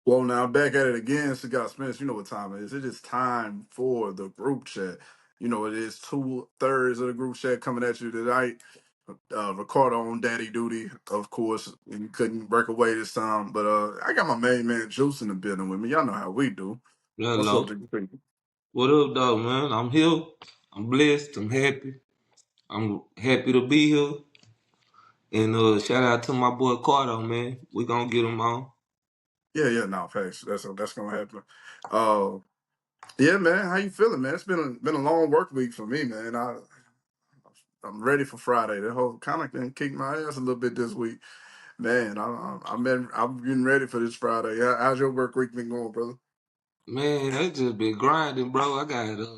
Well, now back at it again, Cigar Spence. You know what time it is. It is time for the group chat. You know, it is 2/3 of the group chat coming at you tonight. Ricardo on daddy duty, of course. And couldn't break away this time. But I got my main man Juice in the building with me. Y'all know how we do. What's up, Hello. nigga? What up, dog, man? I'm here. I'm blessed. I'm happy. I'm happy to be here. And shout out to my boy Carter, man. We gonna get him on. Yeah, no, facts. That's gonna happen. Uh, yeah, man. How you feeling, man? It's been a long work week for me, man. I'm ready for Friday. The whole kind of can kick my ass a little bit this week. Man, I'm getting ready for this Friday. How's your work week been going, brother? Man, I just been grinding, bro. I got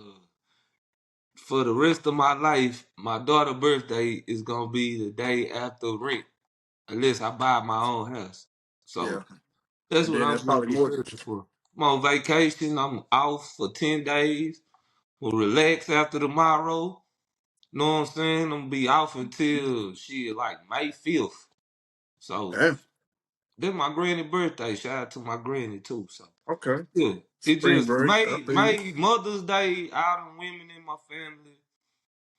for the rest of my life, my daughter's birthday is gonna be the day after rent, unless I buy my own house. Yeah, So that's and what then I'm that's gonna probably be more. prepping for. I'm on vacation. I'm off for 10 days. We'll relax after tomorrow. Know what I'm saying? I'm gonna be off until shit like May 5th. So Damn. then my granny birthday. Shout out to my granny too. So Okay. yeah. It Spring just break. I feel you. May Mother's Day, all the women in my family.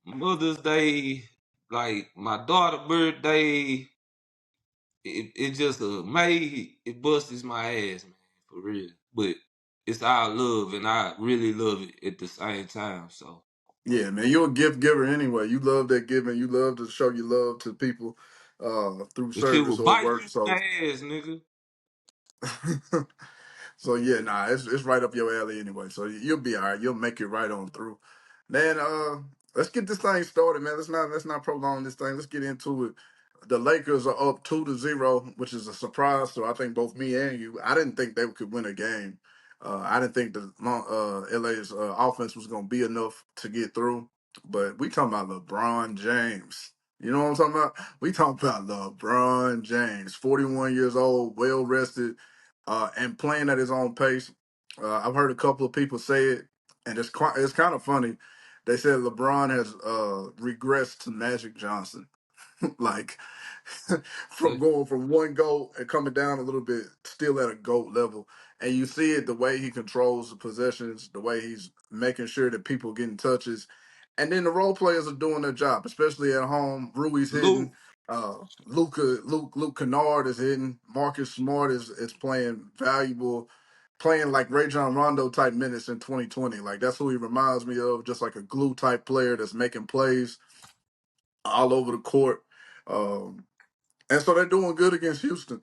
Mother's Day, like my daughter birthday, it just May it busts my ass, man, for real. But it's all love and I really love it at the same time. So Yeah, man. You're a gift giver anyway. You love that giving. You love to show your love to people through the shit will service or bite you work. in So the ass, nigga. So yeah, nah, it's right up your alley anyway. So you'll be all right. You'll make it right on through. Man, let's get this thing started, man. Let's not prolong this thing. Let's get into it. The Lakers are up 2-0, which is a surprise. So I think both me and you. I didn't think they could win a game. I didn't think the LA's offense was going to be enough to get through. But we talking about LeBron James. You know what I'm talking about? We talking about LeBron James, 41 years old, well rested, and playing at his own pace. I've heard a couple of people say it, and it's kind of funny. They said LeBron has regressed to Magic Johnson. Like from going from one goal and coming down a little bit, still at a GOAT level. And you see it the way he controls the possessions, the way he's making sure that people getting touches. And then the role players are doing their job, especially at home. Rui's hitting, Luke, Luke Kennard is hitting, Marcus Smart is playing valuable, playing like Ray John Rondo type minutes in 2020. Like that's who he reminds me of, just like a glue type player that's making plays all over the court. Um, and so they're doing good against Houston.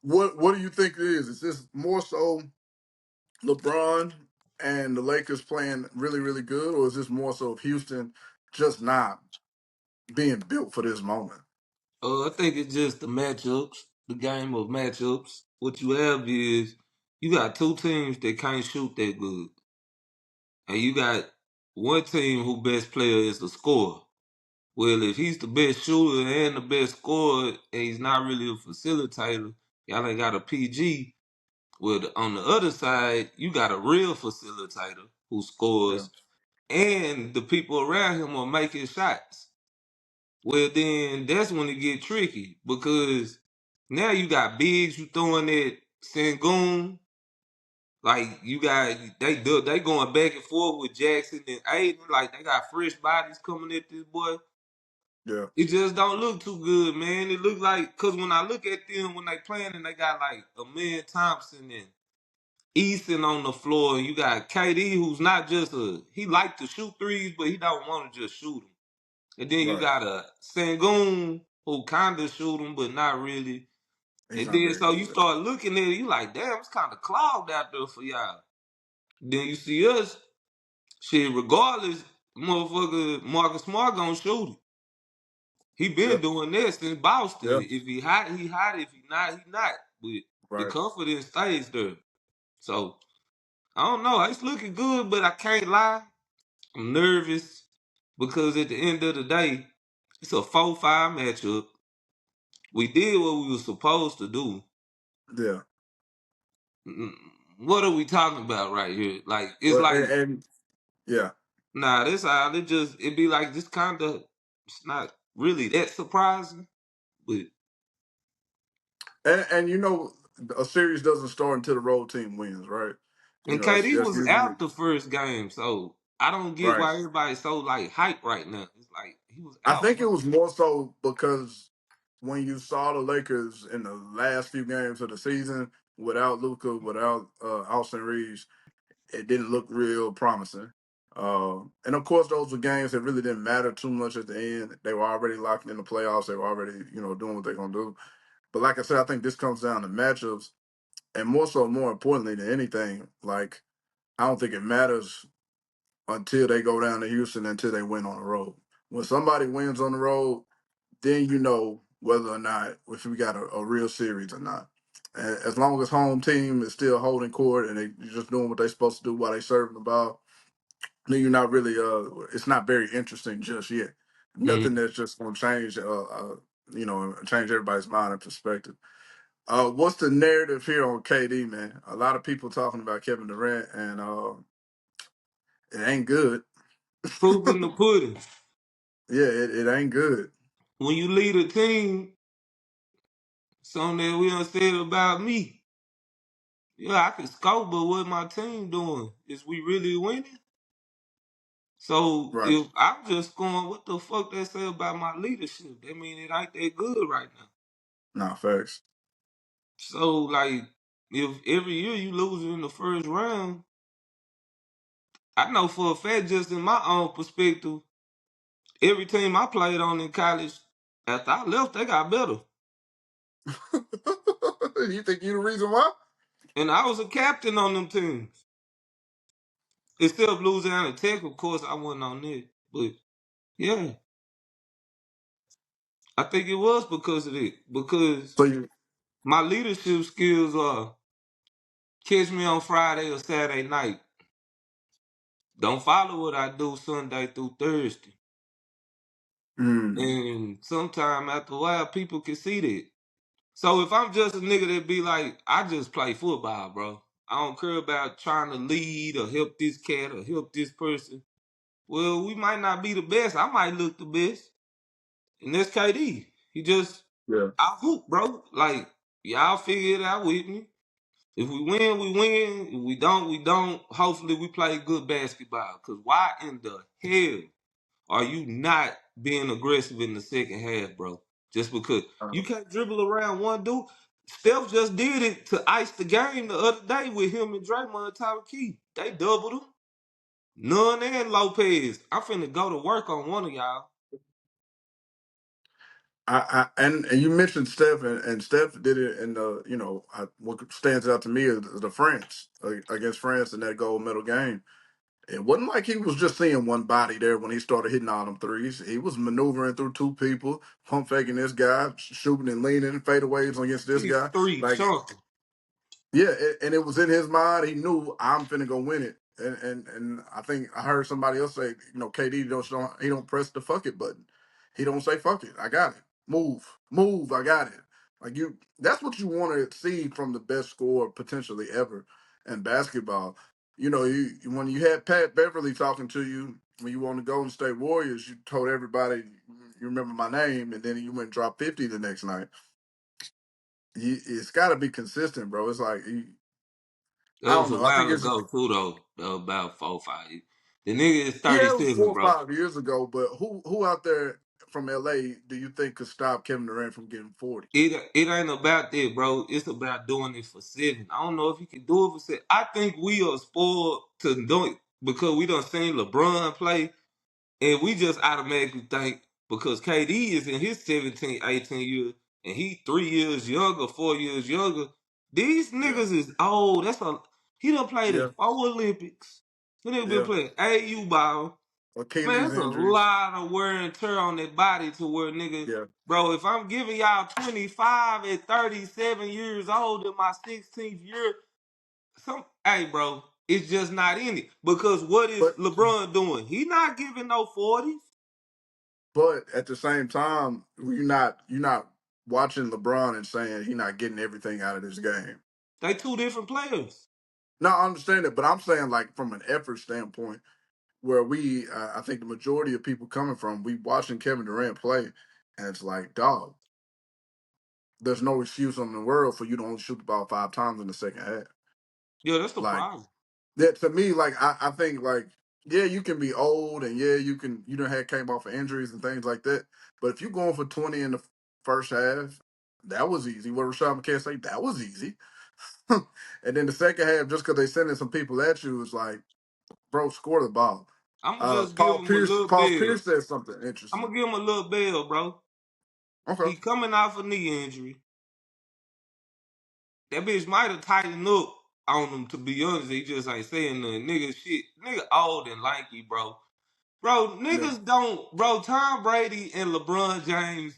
What do you think it is? Is this more so LeBron and the Lakers playing really, really good, or is this more so of Houston just not being built for this moment? I think it's just the matchups, the game of matchups. What you have is you got two teams that can't shoot that good, and you got one team who best player is the scorer. Well, if he's the best shooter and the best scorer, and he's not really a facilitator, y'all ain't got a PG. Well, on the other side, you got a real facilitator who Yeah, scores, and the people around him are making shots. Well, then that's when it get tricky because now you got bigs you throwing at Sengun. Like you got they going back and forth with Jackson and Aiden. Like they got fresh bodies coming at this boy. yeah, It just don't look too good, man. It look like because when I look at them when they playing and they got like Amin Thompson and Easton on the floor, and you got KD who's not just he like to shoot threes, but he don't want to just shoot them. And then you right. got a Sangoon who kind of shoot them, but not really. He's And not then very so you good. start looking at it, you like, damn, it's kind of clogged out there for y'all. Then you see us, shit, regardless, motherfucker, Marcus Smart gonna shoot it. He Yeah, been doing this since Boston. yeah, If he hot, he hot. If he not, he not. But the right. confidence stays there. So I don't know. It's looking good, but I can't lie. I'm nervous because at the end of the day, it's a 4-5 matchup. We did what we were supposed to do. Yeah. Mm, What are we talking about right here? Like it's Well, like and yeah, nah, this how it be like this kind of it's not really that surprising, but and you know. a series doesn't start until the road team wins, right? You And know, that's KD just was usually out the first game, so I don't get right. why everybody's so like hype right now. It's like he was I out, think it bro. was more so because when you saw the Lakers in the last few games of the season without Luca, without Austin Reeves, it didn't look real promising. And of course, those were games that really didn't matter too much at the end. They were already locked in the playoffs. They were already, doing what they're gonna do. But like I said, I think this comes down to matchups, and more importantly than anything, like I don't think it matters until they go down to Houston until they win on the road. When somebody wins on the road, then you know whether or not if we got a real series or not. And as long as home team is still holding court and they just doing what they're supposed to do while they serving the ball, then you're not really it's not very interesting just yet. Nothing Mhm. that's just gonna change change everybody's mind and perspective. What's the narrative here on KD, man? A lot of people talking about Kevin Durant and it ain't good. Proof in the pudding. Yeah, it ain't good. When you lead a team, something that we done said about me. Yeah, I can scope, but what my team doing? Is we really winning? So Right. if I'm just going, what the fuck they say about my leadership? That mean it ain't that good right now. Nah, facts. So like, if every year you lose in the first round, I know for a fact, just in my own perspective, every team I played on in college, after I left, they got better. You think you the reason why? And I was a captain on them teams. Instead of Louisiana Tech, of course, I wasn't on it. But yeah, I think it was because of it. Because So you my leadership skills are catch me on Friday or Saturday night. Don't follow what I do Sunday through Thursday. mm, And sometime after a while, people can see that. So if I'm just a nigga that be like, I just play football, bro. I don't care about trying to lead or help this cat or help this person. Well, we might not be the best. I might look the best. And that's KD. He just yeah. I hoop, bro. Like, y'all figure it out with me. If we win, we win. If we don't, we don't. Hopefully we play good basketball. Cause why in the hell are you not being aggressive in the second half, bro? Just because you can't dribble around one dude. Steph just did it to ice the game the other day with him and Draymond Tyler Key. They doubled him. Nunn and Lopez. I'm finna go to work on one of y'all. And you mentioned Steph, and Steph did it in the what stands out to me is the France against France in that gold medal game. It wasn't like he was just seeing one body there when he started hitting all them threes. He was maneuvering through two people, pump faking this guy, shooting and leaning, fadeaways against this Six guy. three Like chunker. yeah, and it was in his mind. He knew I'm finna go win it. And I think I heard somebody else say, KD don't he don't press the fuck it button. He don't say fuck it. I got it. Move. I got it. Like that's what you want to see from the best scorer potentially ever in basketball. When you had Pat Beverly talking to you when you won the Golden State Warriors, you told everybody you remember my name, and then you went and dropped 50 the next night. It's got to be consistent, bro. It's like I That was don't a know. I think while it's ago too, though. About 4 5 years. The nigga is yeah, it was 37, 4 or bro. 5 years ago. But who out there from LA do you think could stop Kevin Durant from getting 40? It ain't about that, bro. It's about doing it for 7. I don't know if he can do it for 7. I think we are spoiled to do it because we done seen LeBron play. And we just automatically think because KD is in his 17, 18 years, and he 3 years younger, 4 years younger, these Yeah, niggas is old. He done played in yeah, 4 Olympics. He done been yeah. playing AU ball. Man, Achilles that's a injuries. lot of wear and tear on that body to where nigga, Yeah, bro, if I'm giving y'all 25 at 37 years old in my 16th year, hey, bro, it's just not in it. Because what is but LeBron doing? He not giving no 40s. but at the same time, you're not watching LeBron and saying he's not getting everything out of this game. They two different players. No, I understand it, but I'm saying like from an effort standpoint, where I think the majority of people coming from, we watching Kevin Durant play, and it's like, dog. there's no excuse in the world for you to only shoot the ball 5 times in the second half. Yeah, that's the Like problem. that to me, like I think like yeah, you can be old and yeah, you don't have came off of injuries and things like that. But if you're going for 20 in the first half, that was easy. What Rashad McCants say, that was easy. And then the second half, just because they sending some people at you, is like, bro, score the ball. I'm gonna just give Paul him a Pierce, little Paul bell. Pierce said something I'm interesting. gonna give him a little bell, bro. Okay, He coming off a knee injury. That bitch might have tightened up on him, to be honest. He just ain't saying nothing. Nigga shit. Nigga old and lanky, bro. Bro, yeah, niggas don't, bro, Tom Brady and LeBron James,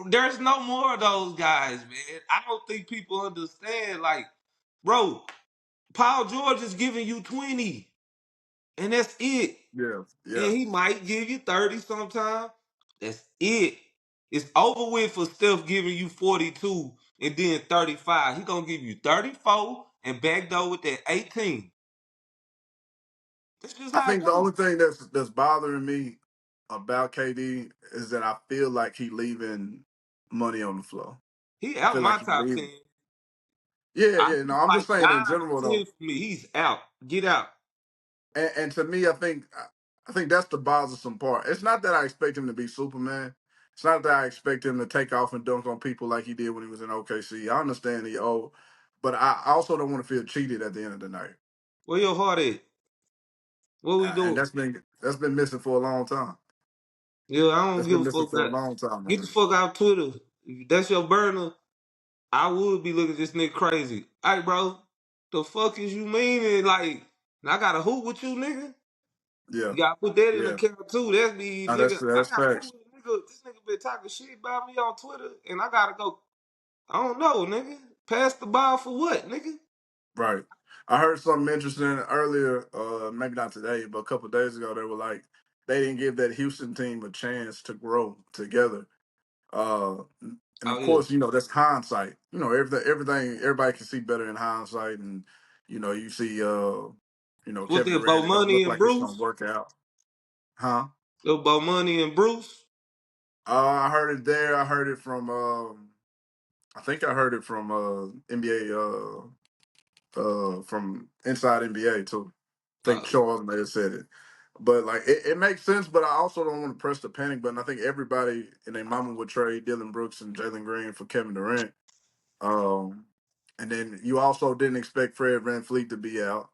there's no more of those guys, man. I don't think people understand. Like, bro, Paul George is giving you 20, and that's it. yeah, And yeah. he might give you 30 sometime. That's it. It's over with for Steph giving you 42 and then 35. He gonna give you 34 and backdoor with that 18. That's just I how it think the goes. only thing that's bothering me about KD is that I feel like he leaving money on the floor. He I out feel like my he top leaving. 10. Yeah, I, yeah. No, he's I'm like just saying in 9 general or 10 though. for me. He's out. Get out. And to me, I think that's the bothersome part. It's not that I expect him to be Superman. It's not that I expect him to take off and dunk on people like he did when he was in OKC. I understand he old, but I also don't want to feel cheated at the end of the night. Where your heart at? What we And doing? that's been missing for a long time. Yeah, I don't That's give been a missing fuck for a about. long time, Get the man. fuck out Twitter. If that's your burner, I would be looking at this nigga crazy. Hey, bro, the fuck is you meaning? Like, I got to hoop with you, nigga. Yeah, You gotta put that in the yeah. account too. That's me, No, nigga. I that's got to hoop facts. with a nigga. This nigga been talking shit about me on Twitter, and I gotta go. I don't know, nigga. Pass the ball for what, nigga? Right. I heard something interesting earlier, maybe not today, but a couple of days ago. They were like, they didn't give that Houston team a chance to grow together. Uh, and Oh of yeah. course, that's hindsight. Everything, everybody can see better in hindsight, and you see, What Kevin that Durant. Bo It don't Money look and like it's gonna Bruce? work out, huh? That Bo Money and Bruce? I heard it there. I heard it from. I think I heard it from NBA. From inside NBA too. I think Uh, Charles may have said it. But like it makes sense, but I also don't want to press the panic button. I think everybody in their mama would trade Dylan Brooks and Jalen Green for Kevin Durant. Um, and then you also didn't expect Fred VanVleet to be out,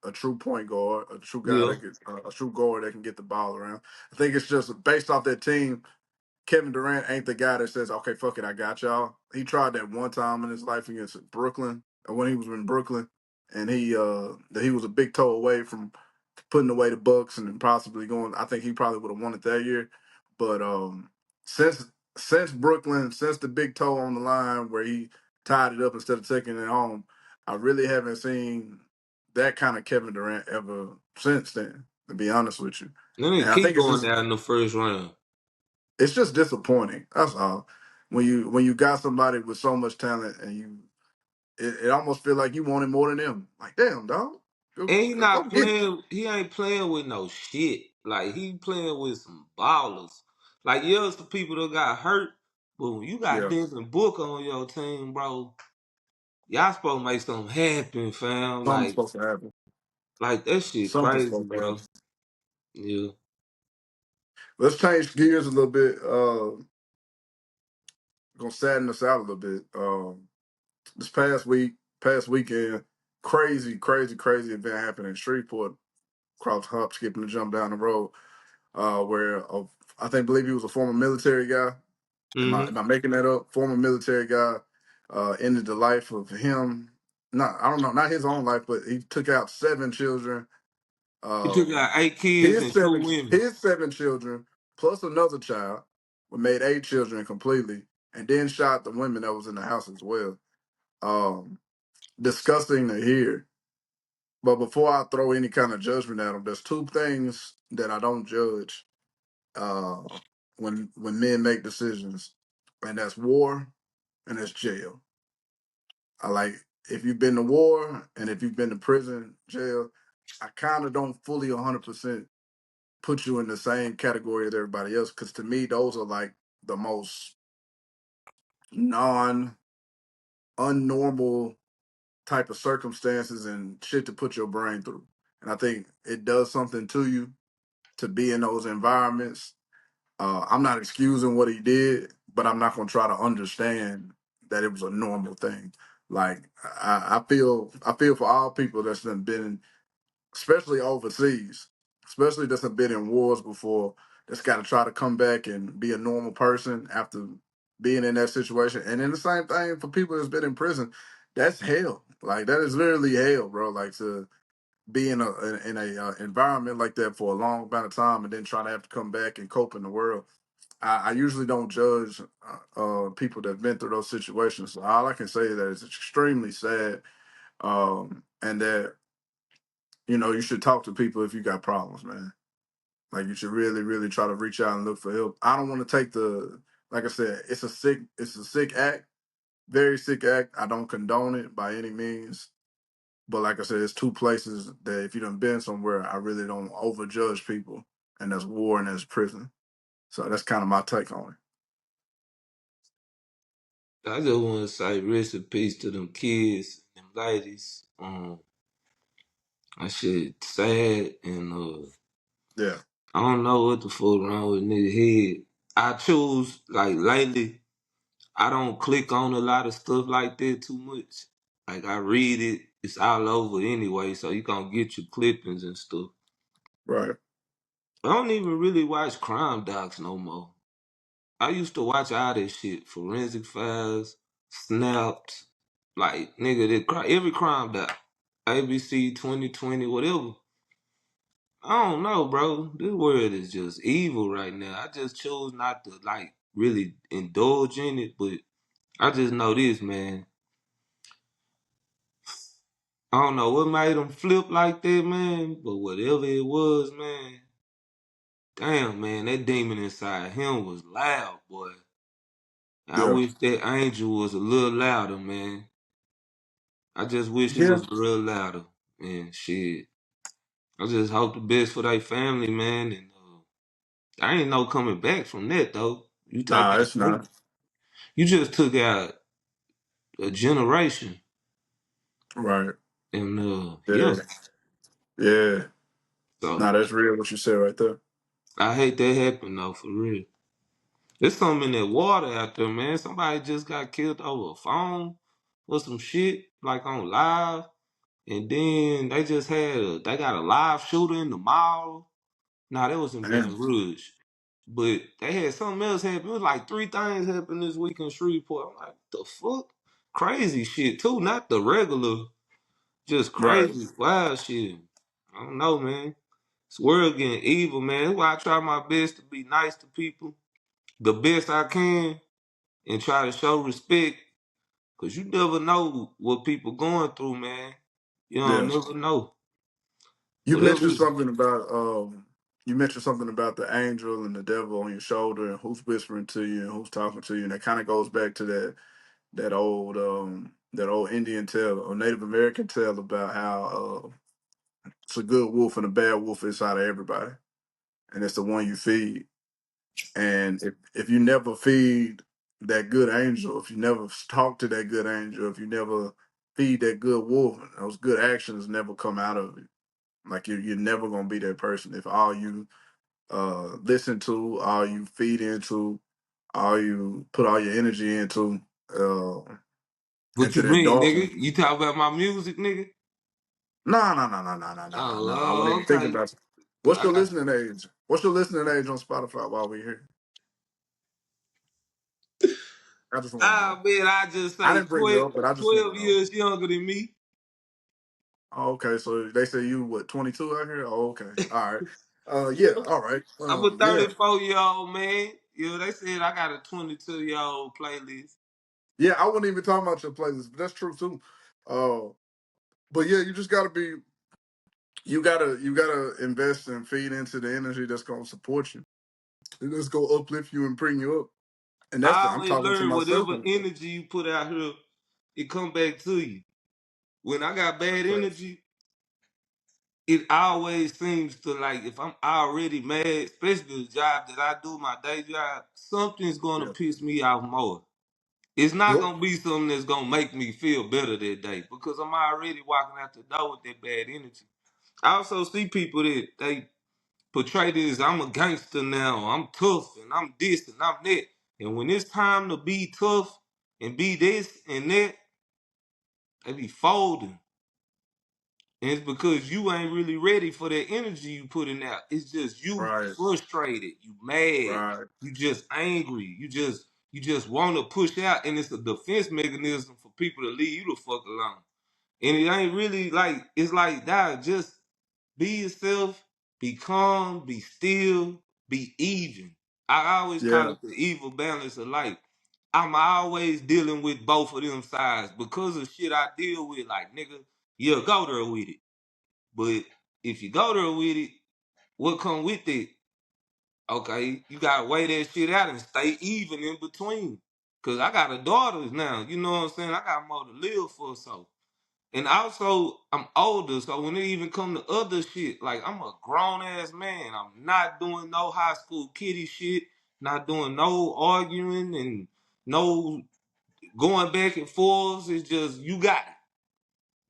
a true point guard, a true guy yeah. that could, a true guard that can get the ball around. I think it's just based off that team. Kevin Durant ain't the guy that says, "Okay, fuck it, I got y'all." He tried that one time in his life against Brooklyn, when he was in Brooklyn, and he was a big toe away from putting away the Bucks and possibly going. I think he probably would have won it that year, but since since Brooklyn, since the big toe on the line where he tied it up instead of taking it home, I really haven't seen that kind of Kevin Durant ever since then. To be honest with you, Let me and I keep think it's going just down in the first round. it's just disappointing. That's all. When you got somebody with so much talent and it almost feel like you wanted more than them. Like damn, dog, And he go not get it. playing. He ain't playing with no shit. Like he playing with some ballers. Like yeah, some people that got hurt, but when you got Yeah, Devin Booker on your team, bro, y'all supposed to make something happen, fam. something's supposed to happen. Like that shit Something's crazy, supposed to bro. happen. Yeah. Let's change gears a little bit. Gonna sadden us out a little bit. This past weekend, crazy event happened in Shreveport. Cross hop, skipping the jump down the road. Where I think believe he was a former military guy. Mm-hmm. Am I making that up? Former military guy ended the life of him. Not I don't know, not his own life, but he took out 7 children. He took out Um, 8 kids his and two seven women. his 7 children plus another child, made 8 children completely, and then shot the women that was in the house as well. Um, Disgusting to hear. But before I throw any kind of judgment at him, there's 2 things that I don't judge uh, when men make decisions, and that's war and that's jail. I like if you've been to war and if you've been to prison, jail. I kind of don't fully 100% put you in the same category as everybody else because to me those are like the most non unnormal type of circumstances and shit to put your brain through. And I think it does something to you to be in those environments. I'm not excusing what he did, but I'm not going to try to understand that it was a normal thing. Like I feel for all people that's done been, especially overseas, especially that's been in wars before, that's got to try to come back and be a normal person after being in that situation. And then the same thing for people that's been in prison. That's hell. Like that is literally hell, bro. Like to be in a environment like that for a long amount of time and then try to have to come back and cope in the world. I usually don't judge people that've been through those situations. So all I can say is that it's extremely sad, and that you should talk to people if you got problems, man. Like you should really, really try to reach out and look for help. I don't want to take the like I said, it's a sick act, very sick act. I don't condone it by any means. But like I said, it's two places that if you done been somewhere, I really don't overjudge people, and that's war and that's prison. So that's kind of my take on I just want to say rest in peace to them kids, them ladies. That shit sad and it. Yeah, I don't know what the fuck wrong with nigga head. I choose like lately. I don't click on a lot of stuff like that too much. Like I read it, it's all over anyway, so you gonna get your clippings and stuff. right. I don't even really watch crime docs no more. I used to watch all that shit, Forensic Files, Snapped, like nigga, every crime doc, ABC 2020, whatever. I don't know, bro. This world is just evil right now. I just chose not to like really indulge in it, but I just know this, man. I don't know what made him flip like that, man, but whatever it was, man, damn, man, that demon inside him was loud, boy. I Yeah, wish that angel was a little louder, man. I just wish it yeah. was a little louder, man. Shit. I just hope the best for their family, man. And I ain't no coming back from that, though. You take Nah, out, it's not. you just took out a generation, Right. and yeah. Yeah, yeah. Nah, So that's real. What you said right there. I hate that happened though, for real. There's something in that water out there, man. Somebody just got killed over a phone or some shit, like on live. And then they got a live shooter in the mall. Nah, that was in Damn. Baton Rouge. But they had something else happen. It was like three things happened this week in Shreveport. I'm like, the fuck? Crazy shit too, not the regular, just Right. crazy wild shit. I don't know, man. This world getting evil, man. That's why I try my best to be nice to people, the best I can, and try to show respect. Cause you never know what people going through, man. You don't Yeah. never know. You Whatever. mentioned something about the angel and the devil on your shoulder and who's whispering to you and who's talking to you, and that kind of goes back to that old Indian tale or Native American tale about how it's a good wolf and a bad wolf inside of everybody, and it's the one you feed. And if you never feed that good angel, if you never talk to that good angel, if you never feed that good wolf, those good actions never come out of it. Like you're never gonna be that person if all you listen to, all you feed into, all you put all your energy uh, What into you that mean, darkness. nigga? You talk about my music, nigga? No, no, no, no, no, no, no, no, no. I wasn't Oh, even thinking okay. about it. Cause What's I your got listening age? What's your listening age on Spotify while we're here? I just want to know. man, I just I say didn't bring you up, but I just want 12 to know. years younger than me. Oh, okay, so they say you what 22 out here? Oh, okay, all right. Yeah, all right. I'm a Yeah, 34-year-old man. You know, they said I got a 22-year-old playlist. yeah. I wasn't even talking about your playlist, but that's true too. Uh, but yeah, you just gotta be. You gotta invest and feed into the energy that's gonna support you. And that's gonna uplift you and bring you up. And I I'm always talking to learn myself. whatever energy you put out here, it come back to you. When I got bad energy, it always seems to like if I'm already mad, especially the job that I do, my day job, something's gonna Yeah, piss me off more. It's not Nope. gonna be something that's gonna make me feel better that day because I'm already walking out the door with that bad energy. I also see people that they portray this, I'm a gangster now, I'm tough and I'm this and I'm that. And when it's time to be tough and be this and that, they be folding. And it's because you ain't really ready for that energy you putting out. It's just you Right. frustrated, you mad, Right. you just angry, you just want to push out, and it's a defense mechanism for people to leave you the fuck alone. And it ain't really like it's like that. Just be yourself, be calm, be still, be even. I always call Yeah. it the evil balance of life. I'm always dealing with both of them sides because of shit I deal with. Like nigga, yeah, go there with it. But if you go there with it, what come with it? Okay, you gotta weigh that shit out and stay even in between. Cause I got a daughter now, you know what I'm saying? I got more to live for, so. And also, I'm older, so when it even come to other shit, like I'm a grown ass man. I'm not doing no high school kiddie shit, not doing no arguing and no going back and forth. It's just you got it.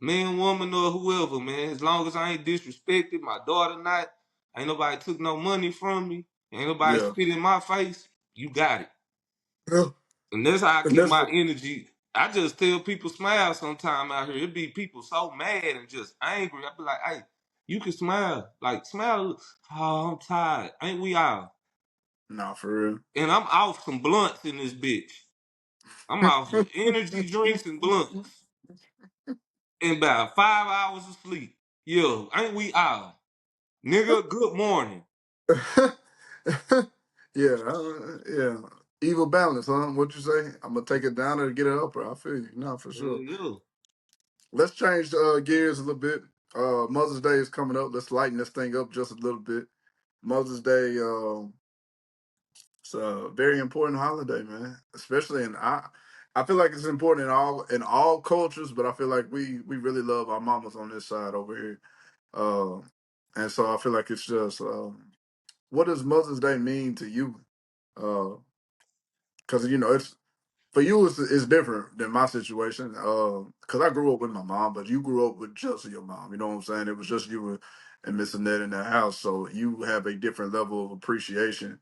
Man, woman, or whoever, man. As long as I ain't disrespected, my daughter not, ain't nobody took no money from me, ain't nobody Yeah. spit in my face, you got it. Yeah. And that's how I And keep that's my energy. I just tell people smile sometime out here. It be people so mad and just angry. I be like, hey, you can smile. Like, smile. Oh, I'm tired. Ain't we all? nah, for And I'm off some blunts in this bitch. I'm off some energy drinks and blunts. And about 5 hours of sleep. Yo, ain't we all? Nigga, good morning. real. Yeah. Yeah. Evil balance, huh? What you say? I'm gonna take it down or get it up, bro. I feel you. No, for Hell sure. yeah. Let's change gears a little bit. Mother's Day is coming up. Let's lighten this thing up just a little bit. Mother's Day, it's a very important holiday, man. Especially I feel like it's important in all cultures, but I feel like we really love our mamas on this side over here. Uh, and so I feel like it's just what does Mother's Day mean to you? Because it's for you it's different than my situation. Because I grew up with my mom, but you grew up with just your mom. You know what I'm saying? It was just you and Miss Annette in that house, so you have a different level of appreciation.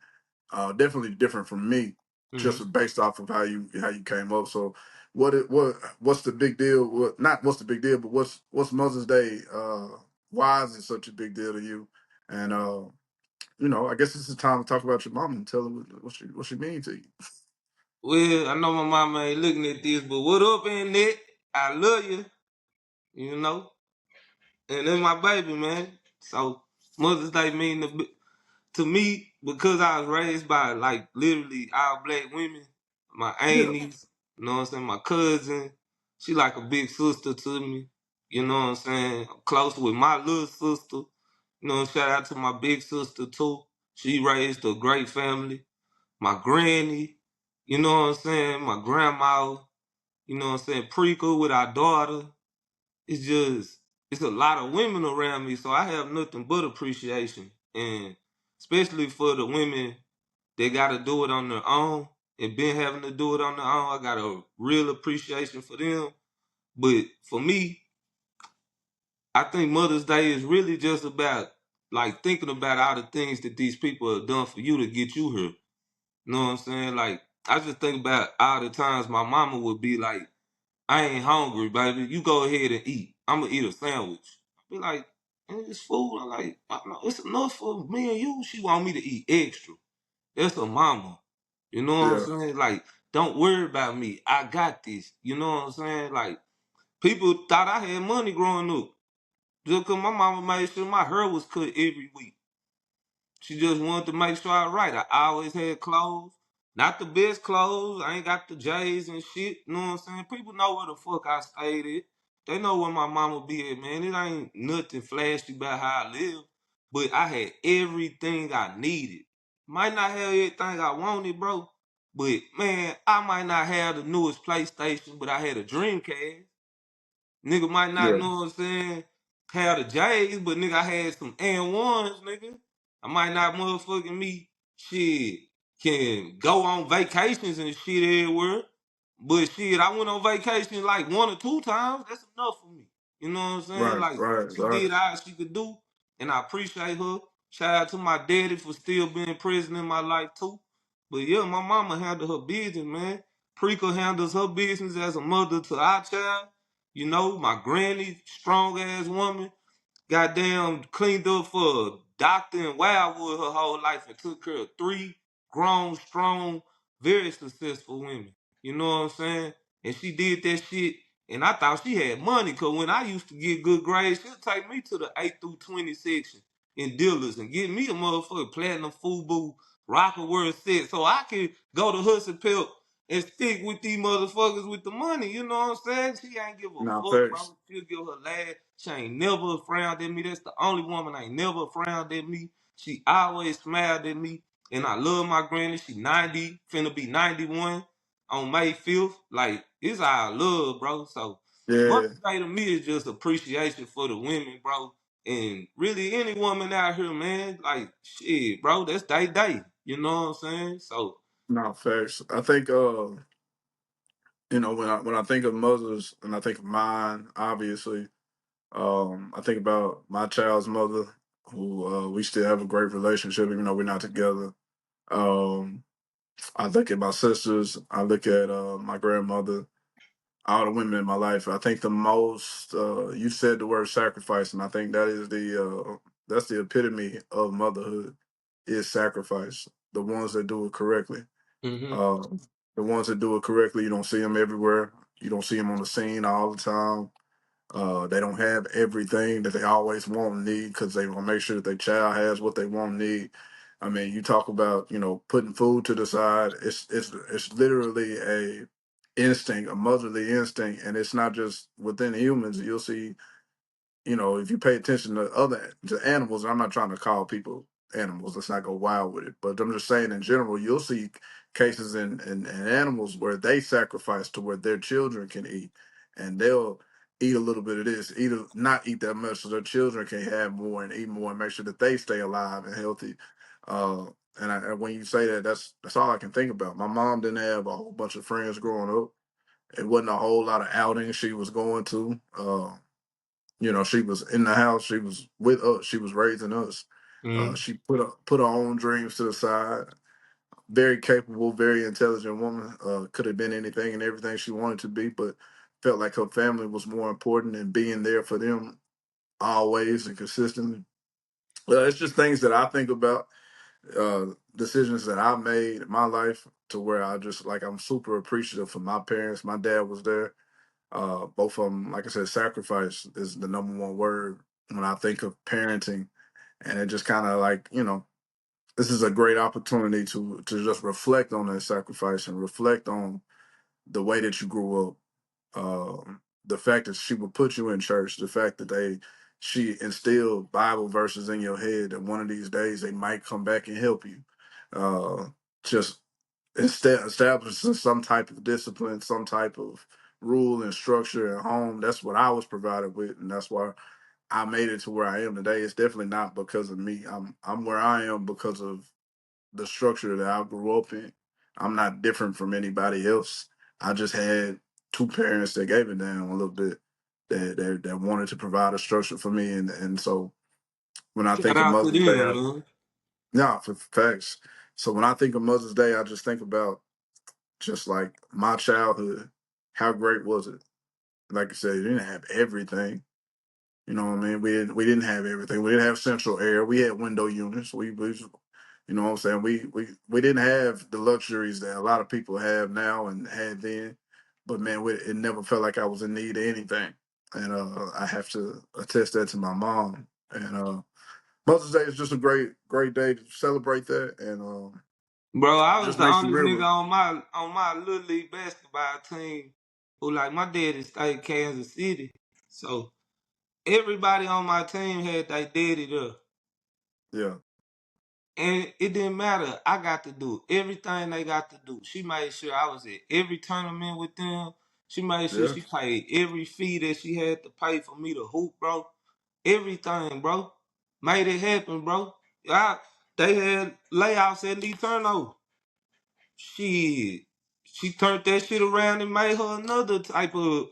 Definitely different from me, Mm-hmm. just based off of how you came up. So, what's the big deal? What not what's the big deal, but what's Mother's Day? Why is it such a big deal to you? And I guess it's the time to talk about your mom and tell her what she mean to you. Well, I know my mama ain't looking at this, but what up, Annette? I love you, you know? And that's my baby, man. So Mother's Day mean to me because I was raised by like literally all black women. My Yeah, aunties, you know what I'm saying? My cousin, she like a big sister to me. You know what I'm saying? I'm close with my little sister. You know, shout out to my big sister too. She raised a great family. My granny, you know what I'm saying? My grandma, you know what I'm saying? Prequel with our daughter. It's just it's a lot of women around me, so I have nothing but appreciation, and especially for the women that got to do it on their own and been having to do it on their own. I got a real appreciation for them. But for me, I think Mother's Day is really just about like thinking about all the things that these people have done for you to get you here. You know what I'm saying? Like I just think about all the times my mama would be like, I ain't hungry, baby. You go ahead and eat. I'm gonna eat a sandwich. I be like, "Man, it's food." I'm like, I know it's enough for me and you. She want me to eat extra. That's a mama. You know what I'm yeah, saying? Like, don't worry about me. I got this. You know what I'm saying? Like, people thought I had money growing up. Just cause my mama made sure my hair was cut every week. She just wanted to make sure I right. I always had clothes. Not the best clothes. I ain't got the J's and shit. You know what I'm saying? People know where the fuck I stayed at. They know where my mama be at, man. It ain't nothing flashy about how I live. But I had everything I needed. Might not have everything I wanted, bro. But man, I might not have the newest PlayStation, but I had a Dreamcast. Nigga might not yeah, know what I'm saying, have the J's, but nigga, I had some N1s, nigga. I might not motherfucking me, shit, can go on vacations and shit everywhere. But shit, I went on vacation like 1 or 2 times. That's enough for me. You know what I'm saying? Right, Like right, she right. did all she could do, and I appreciate her. Shout out to my daddy for still being present in my life too. But yeah, my mama handled her business, man. Preca handles her business as a mother to our child. You know, my granny, strong ass woman. Goddamn cleaned up for a doctor in Wildwood her whole life and took care of 3 grown, strong, very successful women. You know what I'm saying? And she did that shit, and I thought she had money, cause when I used to get good grades, she'd take me to the 8 through 20 section in dealers and get me a motherfucking platinum FUBU rocker worth set so I could go to Hudson Pelt and stick with these motherfuckers with the money. You know what I'm saying? She ain't give a Now, fuck, facts. bro. She'll give her lad. She ain't never frowned at me. That's the only woman ain't never frowned at me. She always smiled at me. And I love my granny. She 90, finna be 91 on May 5th. Like, it's our love, bro. So Yeah, Mother's Day to me is just appreciation for the women, bro. And really any woman out here, man, like shit, bro, that's day day. You know what I'm saying? So no facts. I think when I think of mothers and I think of mine, obviously, I think about my child's mother, who we still have a great relationship, even though we're not together. Um, I look at my sisters. I look at my grandmother. All the women in my life. I think the most you said the word sacrifice, and I think that is that's the epitome of motherhood is sacrifice. The ones that do it correctly. hmm Um, the ones that do it correctly, you don't see them everywhere. You don't see them on the scene all the time. They don't have everything that they always want and need because they want to make sure that their child has what they want and need. I mean, you talk about putting food to the side. It's literally a instinct, a motherly instinct, and it's not just within humans. You'll see if you pay attention to to animals, I'm not trying to call people animals. Let's not go wild with it. But I'm just saying in general, you'll see cases in animals where they sacrifice to where their children can eat. And they'll eat a little bit of this, not eat that much so their children can have more and eat more and make sure that they stay alive and healthy. Uh, and when you say that, that's all I can think about. My mom didn't have a whole bunch of friends growing up. It wasn't a whole lot of outings she was going to. She was in the house. She was with us. She was raising us. hmm She put her own dreams to the side. Very capable, very intelligent woman. Could have been anything and everything she wanted to be, but felt like her family was more important and being there for them always and consistently. It's just things that I think about, decisions that I made in my life to where I'm super appreciative for my parents. My dad was there. Both of them, like I said, sacrifice is the number one word when I think of parenting, and it just kind of like this is a great opportunity to just reflect on that sacrifice and reflect on the way that you grew up. The fact that she would put you in church, the fact that she instilled Bible verses in your head, and one of these days they might come back and help you. Uh, just establishes some type of discipline, some type of rule and structure at home. That's what I was provided with, and that's why I made it to where I am today. It's definitely not because of me. I'm where I am because of the structure that I grew up in. I'm not different from anybody else. I just had two parents that gave it down a little bit, that wanted to provide a structure for me, and so when I shout think of out to Mother's Day, them, man. yeah, for facts. So when I think of Mother's Day, I just think about just like my childhood. How great was it? Like I said, you didn't have everything. You know what I mean? We didn't have everything. We didn't have central air. We had window units. We you know what I'm saying? We didn't have the luxuries that a lot of people have now and had then. But man, it never felt like I was in need of anything. And I have to attest that to my mom. And Mother's Day is just a great day to celebrate that and Bro, I was just the makes you only nigga real. on my little league basketball team who like my daddy stayed Kansas City. So everybody on my team had their daddy there. Yeah, And it didn't matter. I got to do everything they got to do. She made sure I was at every tournament with them. She made sure yeah. she paid every fee that she had to pay for me to hoop, bro. Everything, bro. Made it happen, bro. I, they had layouts at Lee Turnover. Shit. she turned that shit around and made her another type of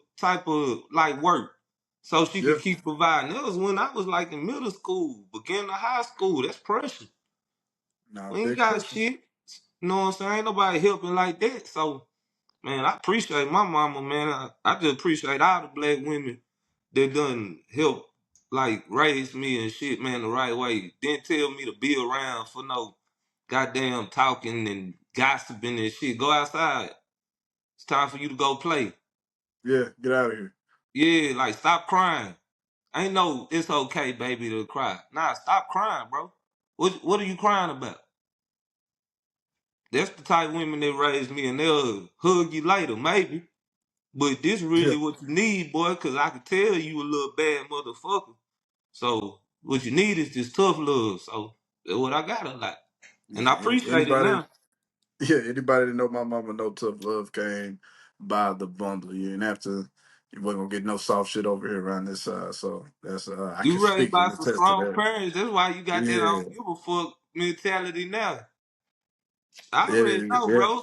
like work. So she Yeah. could keep providing. That was when I was like in middle school, beginning of high school. That's pressure. Nah, We ain't big got pressure. shit. You know what I'm saying? Ain't nobody helping like that. So, man, I appreciate my mama, man. I just appreciate all the black women that done help like raise me and shit, man, the right way. Didn't tell me to be around for no goddamn talking and gossiping and shit. Go outside. It's time for you to go play. Yeah, get out of here. Yeah, like stop crying. Ain't no it's okay, baby, to cry. Nah, stop crying, bro. What are you crying about? That's the type of women that raised me, and they'll hug you later, maybe. But this Yeah, really what you need, boy, because I can tell you a little bad motherfucker. So what you need is this tough love. So that's what I got a lot. And I yeah. appreciate it Anybody, now. yeah, anybody that know my mama know tough love came by the bundle. You ain't have to. You wasn't gonna get no soft shit over here around this side. So that's I can You raised speak by and some attest to strong that. parents. That's why you got that I Yeah, don't give a fuck mentality now. I already yeah, know, yeah, bro.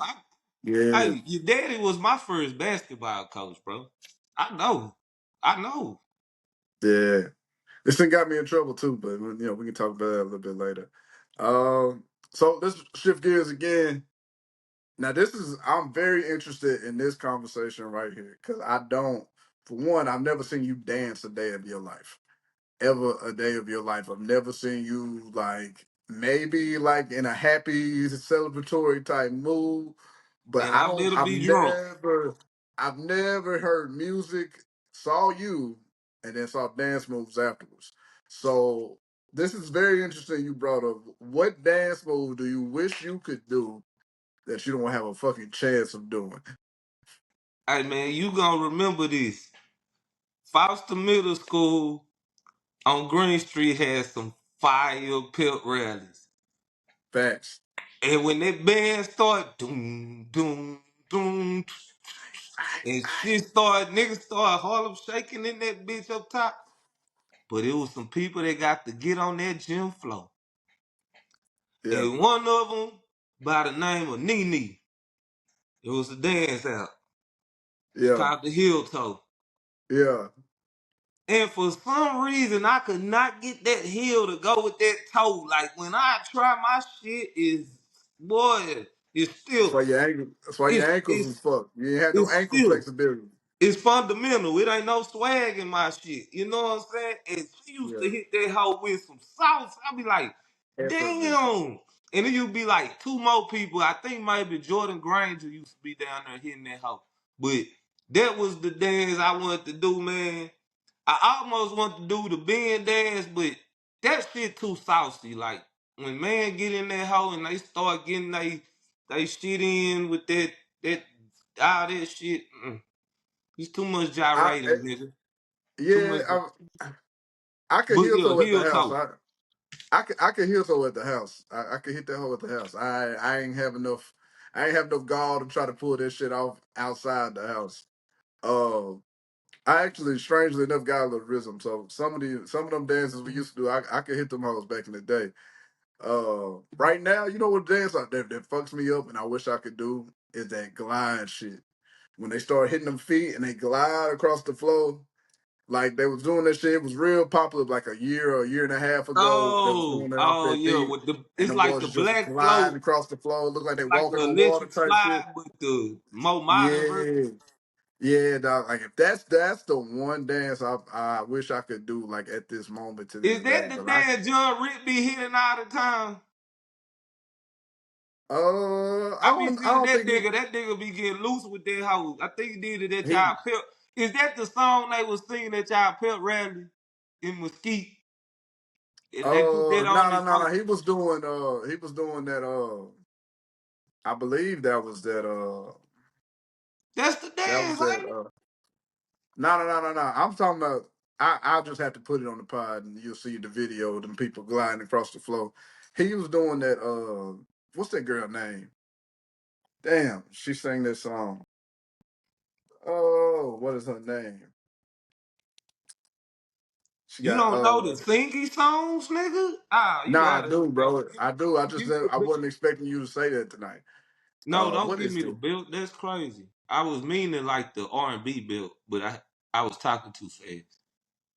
yeah, Hey, your daddy was my first basketball coach, bro. I know. I know. yeah. This thing got me in trouble too, but we can talk about that a little bit later. So let's shift gears again. Now, I'm very interested in this conversation right here because for one, I've never seen you dance a day of your life, ever a day of your life. I've never seen you like maybe like in a happy celebratory type mood, but And I better be drunk. I've never heard music, saw you, and then saw dance moves afterwards. So this is very interesting. You brought up what dance move do you wish you could do that you don't have a fucking chance of doing? Hey man, you gonna remember this. Foster Middle School on Green Street had some fire pep rallies. Facts. And when that band started, doom, doom, doom, and shit started, niggas started Harlem shaking in that bitch up top. But it was some people that got to get on that gym floor. Yeah, And one of them, by the name of Nene, it was a dance out. It's yeah, called the Heel Toe. yeah. And for some reason, I could not get that heel to go with that toe. Like when I try, my shit is boy, it's still, That's why your it's ankles it's was fucked. You ain't had no it's ankle still, flexibility. it's fundamental. It ain't no swag in my shit. You know what I'm saying? And she used to Yeah, hit that hoe with some sauce. I'd be like, effortlessly. damn. And then you'd be like two more people. I think maybe Jordan Granger used to be down there hitting that hoe. But that was the dance I wanted to do, man. I almost want to do the bend dance, but that shit too saucy. Like when man get in that hoe and they start getting they shit in with that all that shit. It's too much I gyrating, nigga. Too yeah, much. I could But heal yeah, so at the heel house. toe. I could heal so at the house. I could hit that hoe at the house. I ain't have enough. I ain't have enough gall to try to pull that shit off outside the house. Uh, I actually, strangely enough, got a little rhythm. So some of them dances we used to do, I could hit them hoes back in the day. Right now, you know what dance that fucks me up, and I wish I could do is that glide shit. When they start hitting them feet and they glide across the floor, like they was doing that shit. It was real popular like a year or a year and a half ago. They was doing Oh, that off oh their yeah. feet, With the and it's the like the boys just black gliding float. across the floor. Look like they It's like walking the on water electric type shit. slide, but the more modern version. Yeah, yeah, dog. Like if that's the one dance I wish I could do like at this moment to this Is that day. the But dance John Rick be hitting all the time? I be I seeing don't think that nigga be getting loose with that hoe. I think he did it at he y'all pep. Is that the song they was singing at y'all pep rally in Mesquite? And they put that on his no. hoe. He was doing that I believe That's the that was dance, that ain't it? no. I'm talking about I'll just have to put it on the pod and you'll see the video of them people gliding across the floor. He was doing that what's that girl name? Damn, she sang that song. Oh, what is her name? She You got don't know the singy songs, nigga? Ah, you nah, I gotta do, bro. I do. I just you I but wasn't expecting you to say that tonight. No, don't What give is me the the? belt. That's crazy. I was meaning like the R&B belt, but I was talking too fast.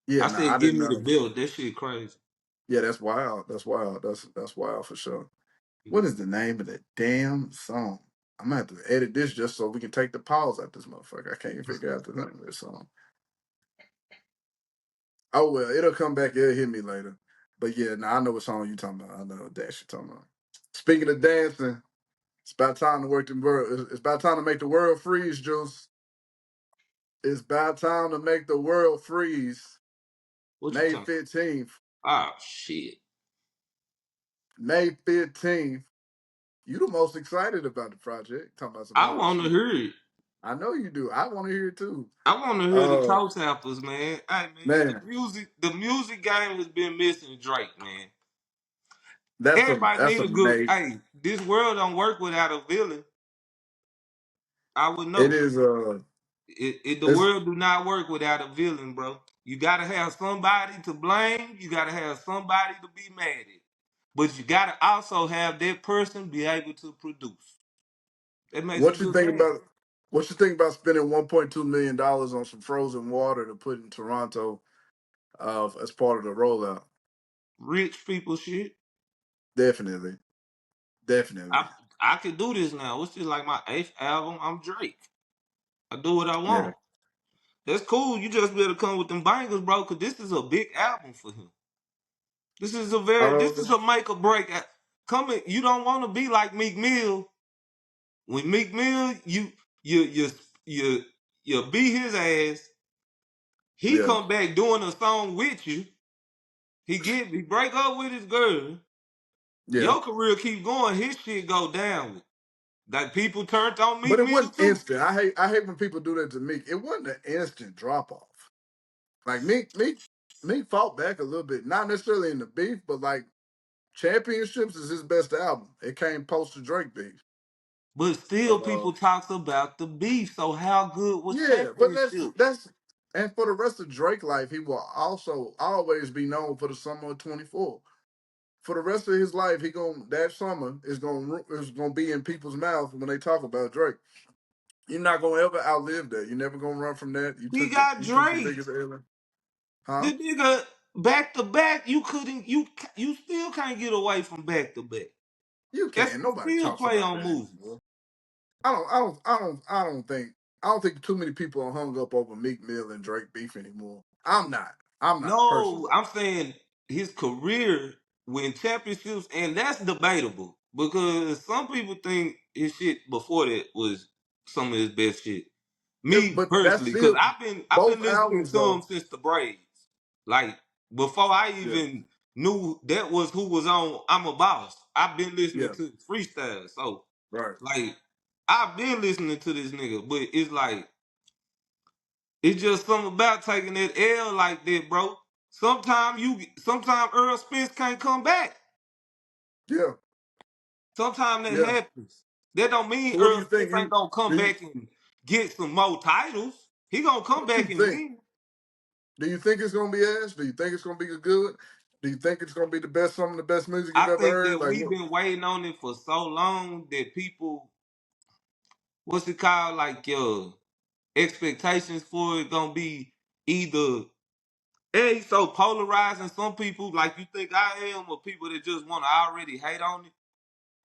Yeah, I no, I said, give didn't me the know. belt. That shit crazy. Yeah, that's wild. That's wild. That's wild for sure. What Mm. is the name of that damn song? I'm gonna have to edit this just so we can take the pause out this motherfucker. I can't even figure out the name of this song. Oh well, it'll come back. It'll hit me later. But yeah, now I know what song you talking about. I know what dance you talking about. Speaking of dancing, it's about time to work the world. It's about time to make the world freeze, Juice. It's about time to make the world freeze. What you May talking? 15th. Ah, shit. May 15th. You the most excited about the project. Talking about some I hard want to shit. hear it. I know you do. I want to hear it too. I want to hear the Uh toe tappers, man. Hey, man, man, the music game has been missing Drake, man. Everybody that's need a a good. May. Hey, this world don't work without a villain. I would It know. is The it's world do not work without a villain, bro. You gotta have somebody to blame. You gotta have somebody to be mad at. But you gotta also have that person be able to produce. That makes a what you good think band. about what you think about spending $1.2 million on some frozen water to put in Toronto as part of the rollout? Rich people shit. Definitely. Definitely. I I could do this now. What's this like my eighth album? I'm Drake. I do what I Yeah. want. That's cool. You just better come with them bangers, bro, because this is a big album for him. This is Um, a make or break. Coming, you don't want to be like Meek Mill. When Meek Mill, you you you you beat his ass. He yeah. come back doing a song with you. He break up with his girl. Yeah. Your career keep going. His shit go down. Like people turned on But Meek it Mill wasn't too. instant. I hate when people do that to Meek. It wasn't an instant drop off. Like Meek fought back a little bit. Not necessarily in the beef, but like Championships is his best album. It came post the Drake beef. But still, Uh, people talks about the beef. So how good was yeah, but Championship? that's and for the rest of Drake life, he will also always be known for the summer of 24. For the rest of his life, that summer is gonna be in people's mouths when they talk about Drake. You're not gonna ever outlive that. You're never gonna run from that. He got You took the Drake. biggest L, huh? The nigga back to back. You still can't get away from back to back. You That's can. Nobody still talks play about on that movies. anymore. I don't think too many people are hung up over Meek Mill and Drake beef anymore. I'm not. I'm not No, personally. I'm saying his career win championships, and that's debatable because some people think his shit before that was some of his best shit. Me But that's personally, because still I've been both listening albums to him though. since the Braids, like before I Yeah, even knew that was who was on I'm a Boss. I've been listening yeah, to freestyle, so right. like I've been listening to this nigga, but it's like it's just something about taking that L like that, bro. Sometimes Earl Spence can't come back. Yeah, Sometimes that yeah. happens. That don't mean So what do Earl you Spence think? ain't gonna come Do you back and get some more titles. He gonna come what you back and think? win. Do you think it's gonna be ass? Do you think it's gonna be good? Do you think it's gonna be some of the best music you've I ever think heard? that Like we've what? been waiting on it for so long that people, what's it called, like your expectations for it gonna be either A, so polarizing. Some people like you think I am, or people that just want to already hate on it.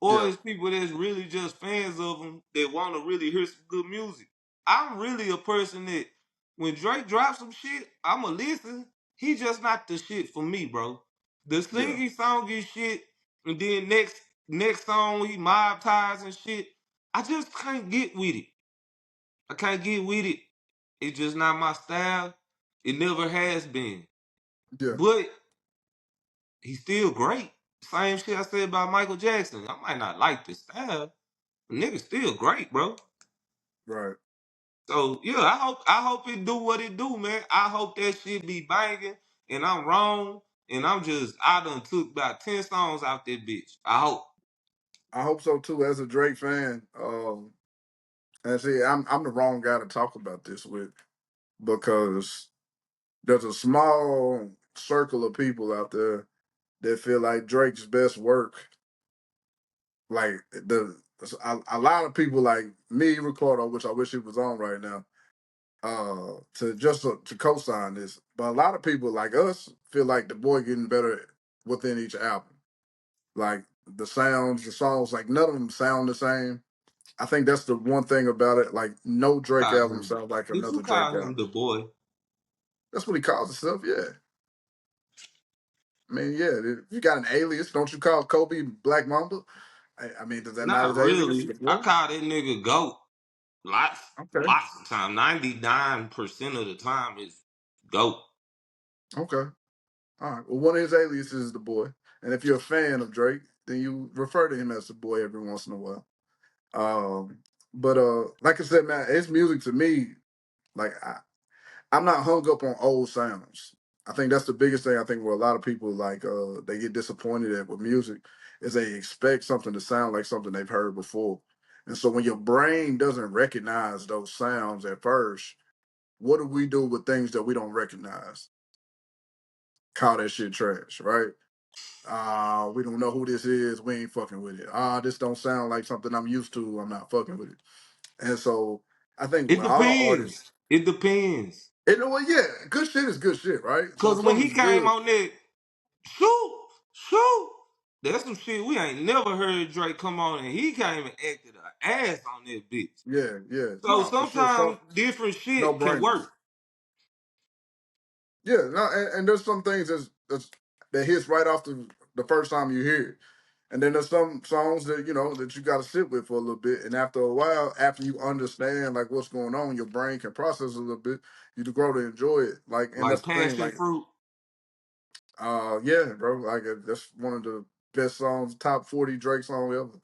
Or Yeah, it's people that's really just fans of them that want to really hear some good music. I'm really a person that when Drake drops some shit, I'ma listen. He just not the shit for me, bro. The yeah, singy songy shit, and then next song he mob ties and shit. I just can't get with it. I can't get with it. It's just not my style. It never has been. yeah. But he's still great. Same shit I said about Michael Jackson. I might not like the style. Nigga still great, bro. Right. So yeah, I hope it do what it do, man. I hope that shit be banging, and I'm wrong, and I done took about 10 songs out that bitch. I hope. I hope so too. As a Drake fan, and see, I'm the wrong guy to talk about this with because there's a small circle of people out there that feel like Drake's best work, like the a lot of people like me, Ricardo, which I wish he was on right now, to co-sign this. But a lot of people like us feel like the boy getting better within each album. Like the sounds, the songs, like none of them sound the same. I think that's the one thing about it. Like no Drake Call album him. sounds like Did you another Drake call him album. the boy? That's what he calls himself. Yeah, I mean, yeah. If you got an alias, don't you call Kobe Black Mamba? I mean, does that not his Not alias? really. The I boy? call that nigga GOAT. Lots, Okay, lots of time. 99% of the time is GOAT. okay, all right. Well, one of his aliases is the boy, and if you're a fan of Drake, then you refer to him as the boy every once in a while. Um, but like I said, man, his music to me, like I'm not hung up on old sounds. I think that's the biggest thing. I think where a lot of people like they get disappointed at with music is they expect something to sound like something they've heard before, and so when your brain doesn't recognize those sounds at first, what do we do with things that we don't recognize? Call that shit trash, right? We don't know who this is. We ain't fucking with it. This don't sound like something I'm used to. I'm not fucking with it. And so I think It with all artists, depends. It depends. and well, yeah, good shit is good shit, right? So if Cause when he something's came good, on that, shoot, shoot, that's some shit we ain't never heard Drake come on and he came and acted an ass on that bitch. yeah, yeah, So no, for sure. sometimes So different no shit can brainers. work. Yeah, no, and there's some things that hits right off the first time you hear it. And then there's some songs that that you got to sit with for a little bit, and after a while, after you understand like what's going on, your brain can process a little bit. You to grow to enjoy it. Like, and Like that's the thing. passion Like, fruit. yeah, bro. Like, that's one of the best songs, top 40 Drake song ever.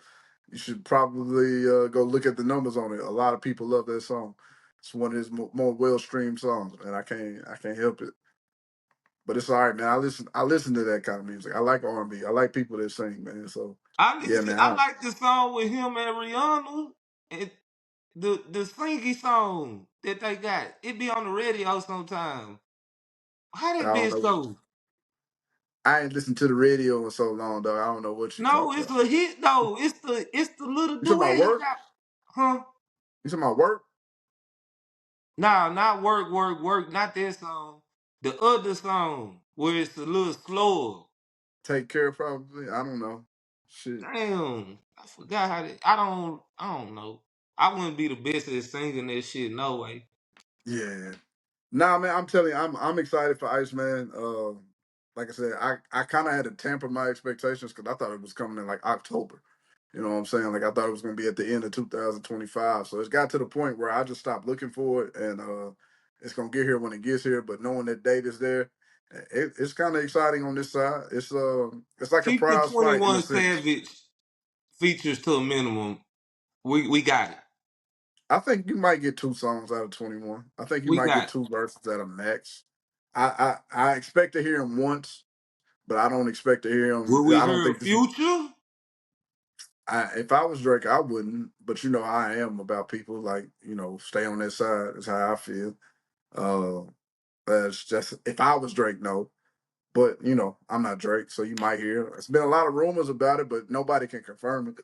You should probably go look at the numbers on it. A lot of people love that song. It's one of his more well streamed songs, and I can't help it. But it's all right, man. I listen to that kind of music. I like R&B. I like people that sing, man. So yeah, man. I like the song with him and Rihanna and the singy song that they got. It be on the radio sometime. How I that don't bitch know. go? I ain't listened to the radio in so long, though. I don't know what you No, talking it's about. a hit though. It's the little You talking duet about he work? got. Huh? You talking about work? Nah, not work, work, work. Not that song. The other song where it's a little slower. Take care, probably. I don't know. Shit. Damn, I forgot how to. I don't know. I wouldn't be the best at singing that shit. No way. Yeah. Nah, man. I'm telling you, I'm excited for Iceman. Like I said, I kind of had to temper my expectations because I thought it was coming in like October. You know what I'm saying? Like I thought it was gonna be at the end of 2025. So it's got to the point where I just stopped looking for it, and it's gonna get here when it gets here. But knowing that date is there, it's kind of exciting on this side. It's like a Keep the prize fight in a 21 sense. Savage features to a minimum. We got it. I think you might get two songs out of 21. I think you We might get got it. two verses at a max. I expect to hear him once, but I don't expect to hear him. Will we I don't hear think this is. Future? If I was Drake, I wouldn't. But you know how I am about people. Like stay on their side. Is how I feel. Uh, it's just if I was Drake, no. But I'm not Drake, so you might hear. It's been a lot of rumors about it, but nobody can confirm it.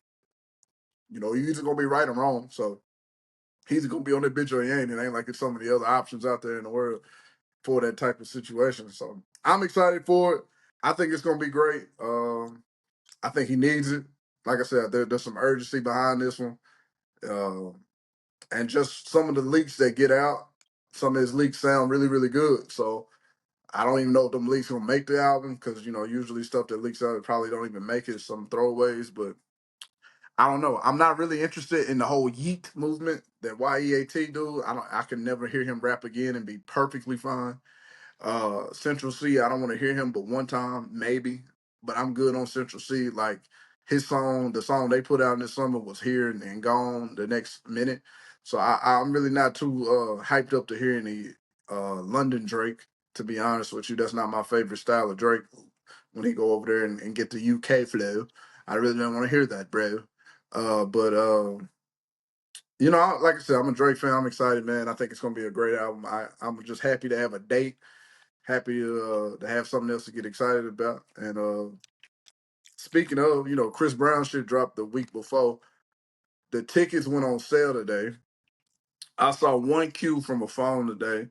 You're either gonna be right or wrong. So he's either gonna be on that bitch or he ain't. It ain't like it's so many other options out there in the world for that type of situation. So I'm excited for it. I think it's gonna be great. I think he needs it. Like I said, there's some urgency behind this one. Uh, and just some of the leaks that get out, some of his leaks sound really, really good. So I don't even know if them leaks gonna make the album because usually stuff that leaks out it probably don't even make it. Some throwaways, but I don't know. I'm not really interested in the whole Yeet movement that YEAT do. I can never hear him rap again and be perfectly fine. Central C, I don't want to hear him but one time, maybe. But I'm good on Central C. Like his song, the song they put out in the summer was here and gone the next minute. So I'm really not too hyped up to hear any London Drake, to be honest with you. That's not my favorite style of Drake when he go over there and get the UK flow. I really don't want to hear that, bro. But like I said, I'm a Drake fan. I'm excited, man. I think it's gonna be a great album. I'm just happy to have a date, happy to have something else to get excited about. And speaking of, Chris Brown shit dropped the week before. the tickets went on sale today. I saw one queue from a phone today.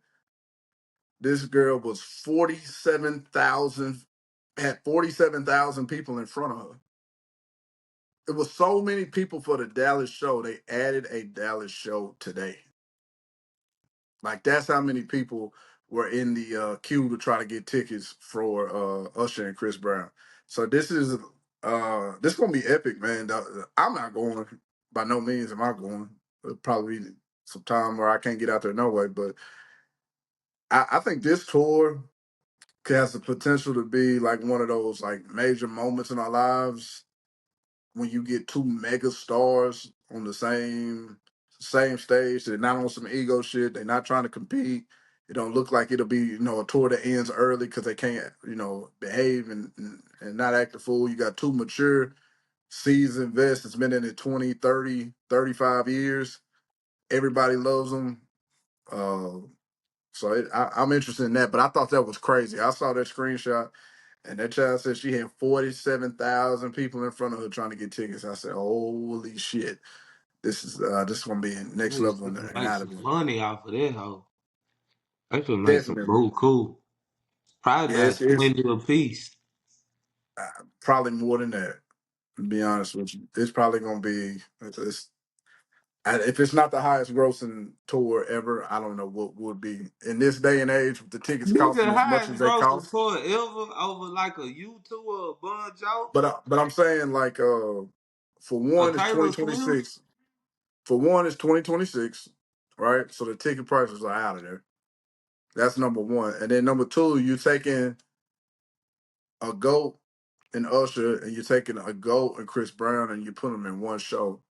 This girl was 47,000, had 47,000 people in front of her. It was so many people for the Dallas show. They added a Dallas show today. Like that's how many people were in the queue to try to get tickets for Usher and Chris Brown. So this gonna be epic, man. I'm not going by no means. Am I going? It'll probably be some time where I can't get out there no way. But I think this tour has the potential to be like one of those like major moments in our lives when you get two mega stars on the same stage. They're not on some ego shit. They're not trying to compete. It don't look like it'll be a tour that ends early because they can't behave and not act a fool. You got two mature seasoned vets that's been in it 20, 30, 35 years. Everybody loves them. Uh, I'm interested in that, but I thought that was crazy. I saw that screenshot, and that child said she had 47,000 people in front of her trying to get tickets. I said, "Holy shit, this is gonna be next Niggas level finna in make that some event." money off of that hoe. They finna make some Definitely, boo cool. Probably yeah, about it's 20 a piece. probably more than that. To be honest with you, it's probably gonna be. If it's not the highest grossing tour ever, I don't know what would be in this day and age with the tickets This costing the as much highest as they grossing cost. tour ever over like a U2 or a Bon Jovi But I'm saying like for or one it's Taylor Swift. 2026. For one it's 2026, right? So the ticket prices are out of there. That's number one. And then number two, you taking a GOAT and Usher, and you're taking a GOAT and Chris Brown, and you put them in one show.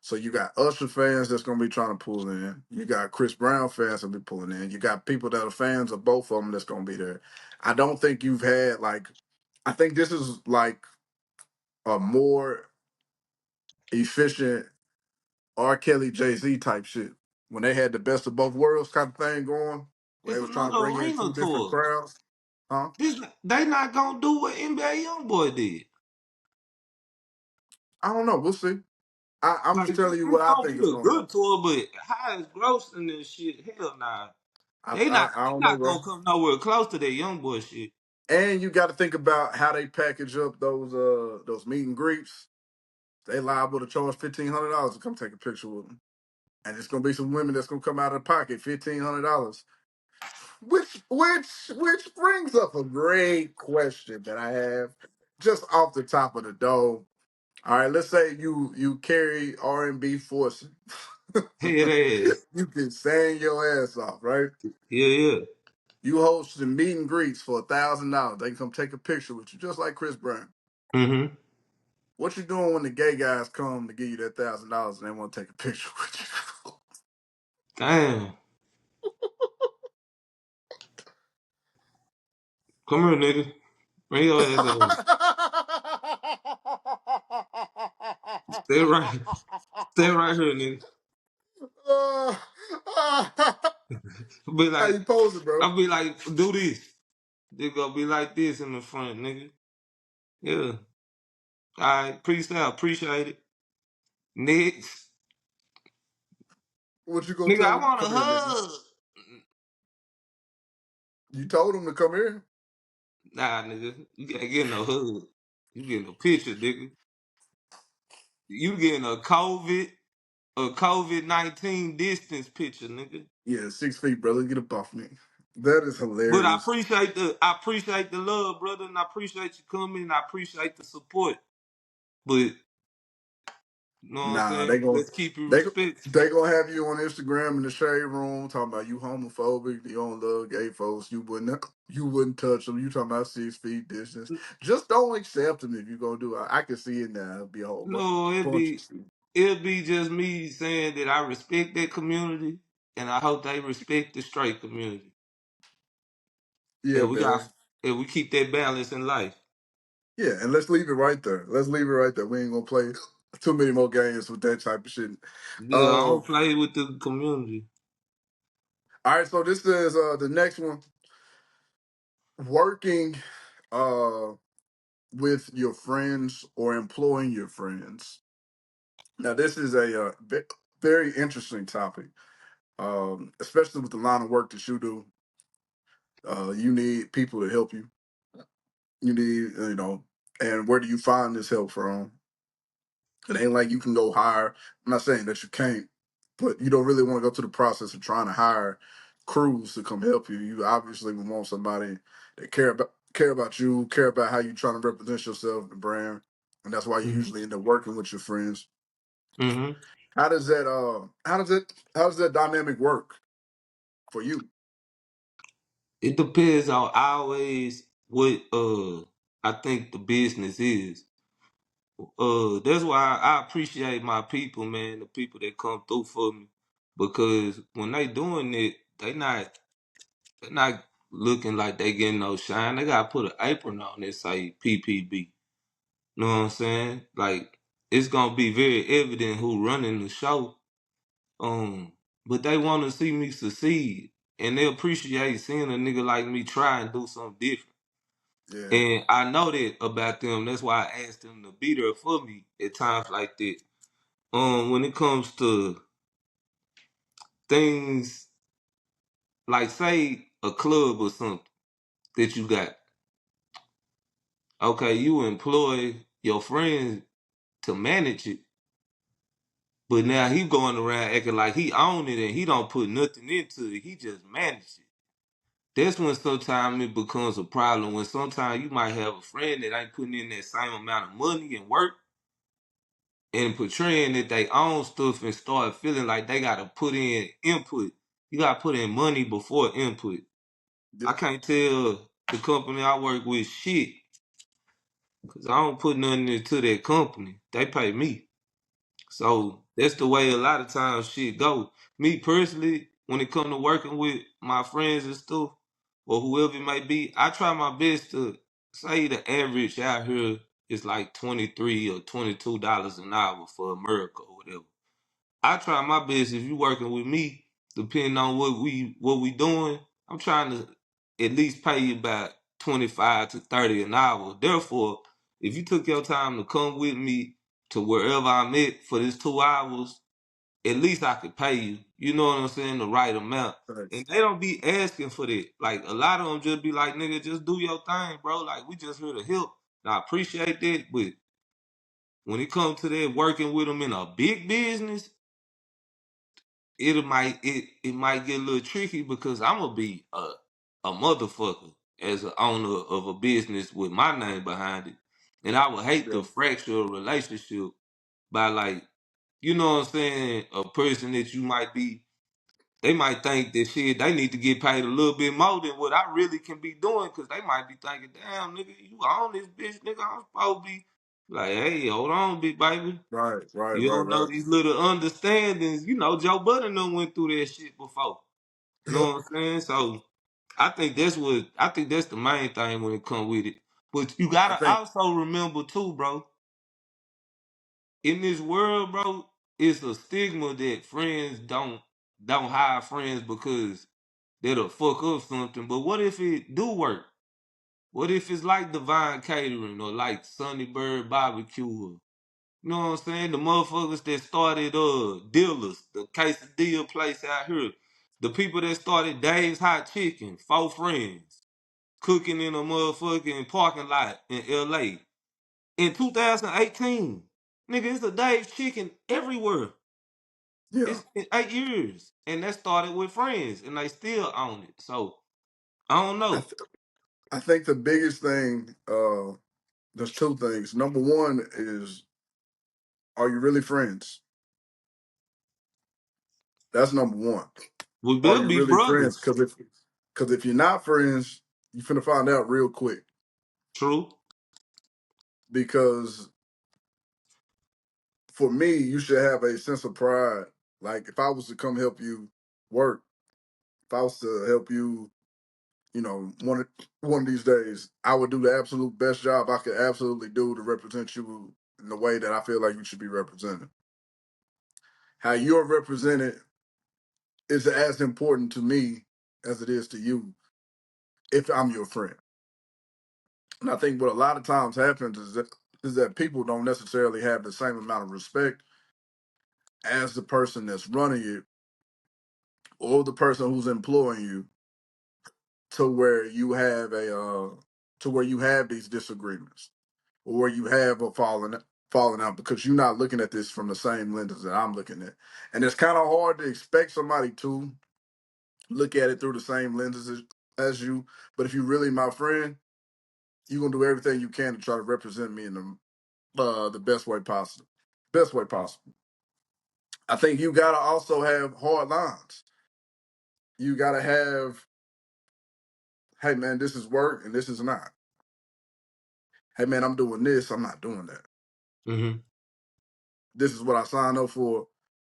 So you got Usher fans that's gonna be trying to pull in. You got Chris Brown fans that be pulling in. You got people that are fans of both of them that's gonna be there. I don't think you've had like. I think this is like a more efficient R. Kelly, Jay-Z type shit. When they had the best of both worlds kind of thing going, where It's they was trying to another bring in arena two different tour. crowds. Huh? They not gonna do what NBA YoungBoy did. I don't know. We'll see. I'm Like just telling you it's what I gonna think be is a gonna good happen. tour, but highest grossing and shit, hell nah. I They don't know, not bro. gonna come nowhere close to that young boy shit. And you got to think about how they package up those meet and greets. They liable to charge $1,500 to come take a picture with them, and it's gonna be some women that's gonna come out of pocket $1,500. Which brings up a great question that I have just off the top of the dome. All right, let's say you carry R&B force. Head ass. You can sing your ass off, right? Yeah, yeah. You host the meet and greets for $1,000. They can come take a picture with you, just like Chris Brown. Mm-hmm. What you doing when the gay guys come to give you that $1,000 and they want to take a picture with you? Damn. Come here, nigga. Bring your ass over. Stay right. Stay right here, nigga. Be How like, you posing, bro? I'll be like, do this. They gonna be like this in the front, nigga. Yeah. All right. Peace out. Appreciate it. Next. What you gonna Nigga, tell I them? want a Come here, nigga. hug. You told them to come here. Nah, nigga. You can't get no hug. You getting a picture, nigga. You getting a COVID-19 distance picture, nigga. Yeah, 6 feet, brother. Get up off me. That is But hilarious. I appreciate the love, brother, and I appreciate you coming, and I appreciate the support. But you know what I'm Nah, saying? Let's keep it they respectful. they gonna have you on Instagram in the shade room talking about you homophobic, you don't love gay folks, you wouldn't touch them. You talking about 6 feet distance. Just don't accept them if you gonna do it. I can see it now. It'll be a whole No, bunch of shit. it'd be just me saying that I respect that community, and I hope they respect the straight community. Yeah, And we got man. and we keep that balance in life. Yeah, and let's leave it right there. Let's leave it right there. We ain't gonna play too many more games with that type of shit. Yeah, I Uh, don't play with the community. all right, so this is the next one. Working uh with your friends or employing your friends. Now, this is a very interesting topic, especially with the line of work that you do. You need people to help you. You need, and where do you find this help from? It ain't like you can go hire. I'm not saying that you can't, but you don't really want to go through the process of trying to hire crews to come help you. You obviously would want somebody that care about you, care about how you trying to represent yourself, the brand, and that's why you Mm-hmm. usually end up working with your friends. Mm-hmm. How does that dynamic work for you? It depends on always what I think the business is. That's why I appreciate my people, man, the people that come through for me. Because when they doing it, they not looking like they getting no shine. They gotta put an apron on that say PPB. Know what I'm saying? Like it's gonna be very evident who running the show. Um, but they wanna see me succeed. And they appreciate seeing a nigga like me try and do something different. Yeah, And I know that about them. That's why I asked them to be there for me at times like that. When it comes to things like say a club or something that you got, okay, you employ your friends to manage it, but now he going around acting like he own it and he don't put nothing into it. He just manage it. That's when sometimes it becomes a problem. When sometimes you might have a friend that ain't putting in that same amount of money and work and portraying that they own stuff and start feeling like they gotta put in input. You gotta put in money before input. yeah, I can't tell the company I work with shit because I don't put nothing into that company. They pay me. So that's the way a lot of times shit go. Me personally, when it come to working with my friends and stuff, or whoever it may be, I try my best to say the average out here is like $23 or $22 an hour for America or whatever. I try my best if you working with me, depending on what we doing, I'm trying to at least pay you about 25 to 30 an hour. Therefore, if you took your time to come with me to wherever I'm at for this 2 hours, at least I could pay you. You know what I'm saying? The right amount. And thanks. they don't be asking for that. Like a lot of them just be like, nigga, just do your thing, bro. Like we just here to help. And I appreciate that, but when it comes to that working with them in a big business, it might get a little tricky because I'm gonna be a motherfucker as an owner of a business with my name behind it, and I would hate Yeah, to fracture a relationship by like, you know what I'm saying, a person that you might be. They might think that shit they need to get paid a little bit more than what I really can be doing because they might be thinking, damn nigga, you own this bitch, nigga. I'm supposed to be like, hey, hold on, big baby. right, right, You right, don't know right. these little understandings. You know, Joe Budden done went through that shit before. You Yeah, know what I'm saying? So I think that's the main thing when it come with it. But you I gotta think also remember too, bro, in this world, bro, it's a stigma that friends don't hire friends because they'll fuck up something. But what if it do work? What if it's like Divine Catering or like Sunny Bird Barbecue or you know what I'm saying? The motherfuckers that started dealers, the quesadilla place out here. The people that started Dave's Hot Chicken, four friends, cooking in a motherfucking parking lot in LA. In 2018, nigga, it's a Dave's Chicken everywhere. yeah. It's in 8 years. And that started with friends and they still own it. So I don't I, know. th- I think the biggest thing, there's two things. Number one is, are you really friends? That's number one. We Are better you be really friends? brothers. Because if you're not friends, you finna find out real quick. True. Because for me, you should have a sense of pride. Like if I was to come help you work, if I was to help you, one of these days, I would do the absolute best job I could absolutely do to represent you in the way that I feel like you should be represented. How you're represented is as important to me as it is to you if I'm your friend. And I think what a lot of times happens is that people don't necessarily have the same amount of respect as the person that's running it or the person who's employing you to where you have to where you have these disagreements or where you have a falling out because you're not looking at this from the same lenses that I'm looking at. And it's kind of hard to expect somebody to look at it through the same lenses as you. But if you really my friend, you're gonna do everything you can to try to represent me in the best way possible. Best way possible. I think you gotta also have hard lines. You gotta have, hey man, this is work and this is not. Hey man, I'm doing this, I'm not doing that. Mm-hmm. This is what I signed up for.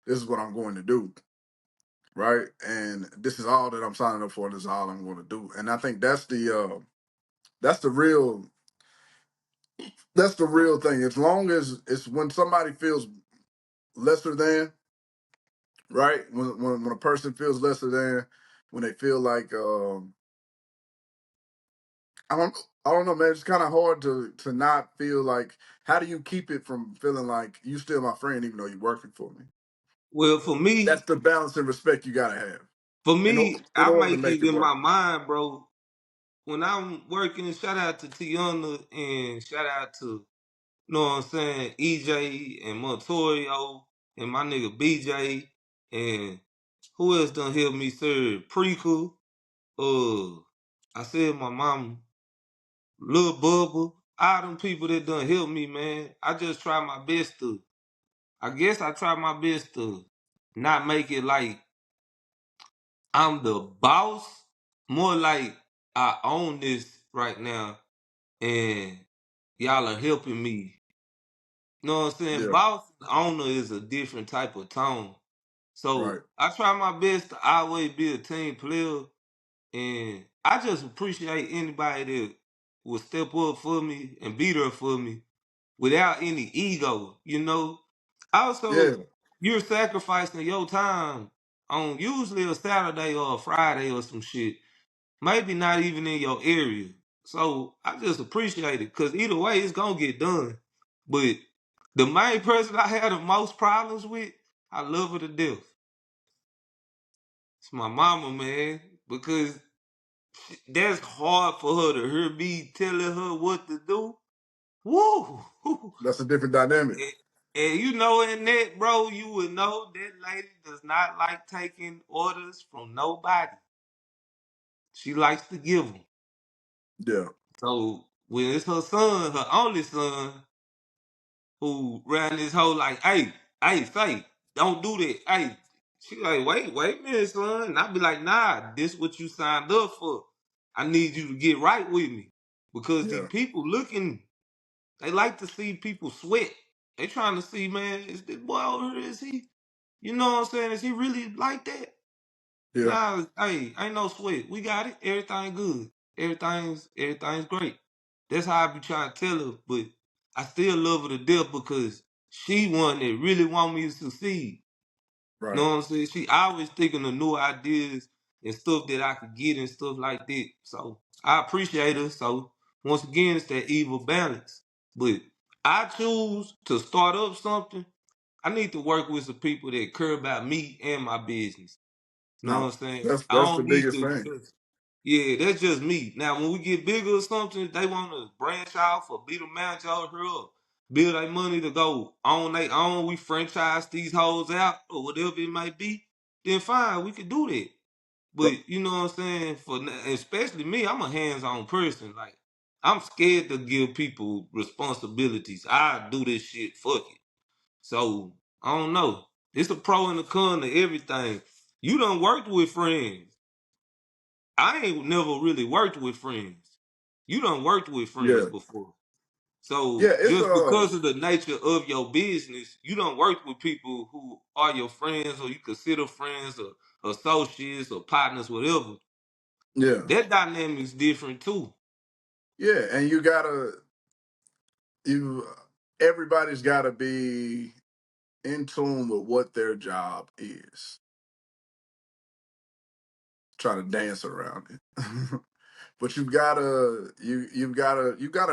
This is what I'm going to do. Right. And this is all that I'm signing up for. This is all I'm going to do. And I think that's the real that's the real thing. As long as it's when somebody feels lesser than, right? When a person feels lesser than, when they feel like I don't I don't know, man. It's kind of hard to not feel like. How do you keep it from feeling like you still my friend even though you're working for me? Well, That's the balance and respect you gotta have in I order to make make it it in work. my mind, bro. When I'm working, shout out to Tiana and shout out to, you know what I'm saying, EJ and Montorio and my nigga BJ and who else done helped me serve? Prequel. I said my mom, Lil Bubba, all them people that done helped me, man. I just try my best to. I guess I try my best to not make it like I'm the boss. More like I own this right now, and y'all are helping me. You know what I'm saying? Yeah. Boss owner is a different type of tone. Right. So I try my best to always be a team player, and I just appreciate anybody that will step up for me and be there for me without any ego, you know. Yeah. Also, you're sacrificing your time on usually a Saturday or a Friday or some shit. Maybe not even in your area. So I just appreciate it because either way, it's gonna get done. But the main person I had the most problems with, I love her to death. It's my mama, man, because that's hard for her to hear me telling her what to do. Woo! That's a different dynamic. And, and you know, in that, bro, you would know that lady does not like taking orders from nobody. She likes to give them. Yeah. So when it's her son, her only son, who ran this whole like, hey, say, don't do that. Hey, she like, wait a minute, son. And I be like, nah, this what you signed up for. I need you to get right with me. Because these Yeah. people looking, they like to see people sweat. They trying to see, man, is this boy over here, is he? You know what I'm saying? Is he really like that? Yeah. Nah, hey, ain't no sweat. We got it. Everything good. Everything's great. That's how I be trying to tell her, but I still love her to death because she one that really want me to succeed. You Right. know what I'm saying? She always thinking of new ideas and stuff that I could get and stuff like that. So I appreciate her. So once again, it's that evil balance. But I choose to start up something. I need to work with some people that care about me and my business. You know Now what I'm saying? I that's the don't need biggest to thing. just, yeah, that's just me. Now, when we get bigger or something, they want to branch off or be the manager over here or build their money to go on their own. We franchise these hoes out or whatever it might be. Then fine, we could do that. But But you know what I'm saying? Especially me, I'm a hands-on person. Like I'm scared to give people responsibilities. I do this shit. Fuck it. So I don't know. It's a pro and a con to everything. You done worked with friends. I ain't never really worked with friends. You done worked with friends yeah. before. So Yeah, it's just because of the nature of your business, you don't work with people who are your friends or you consider friends or associates or partners, whatever. yeah. That dynamic's different too. Yeah, and you everybody's gotta be in tune with what their job is. Try to dance around it. But you gotta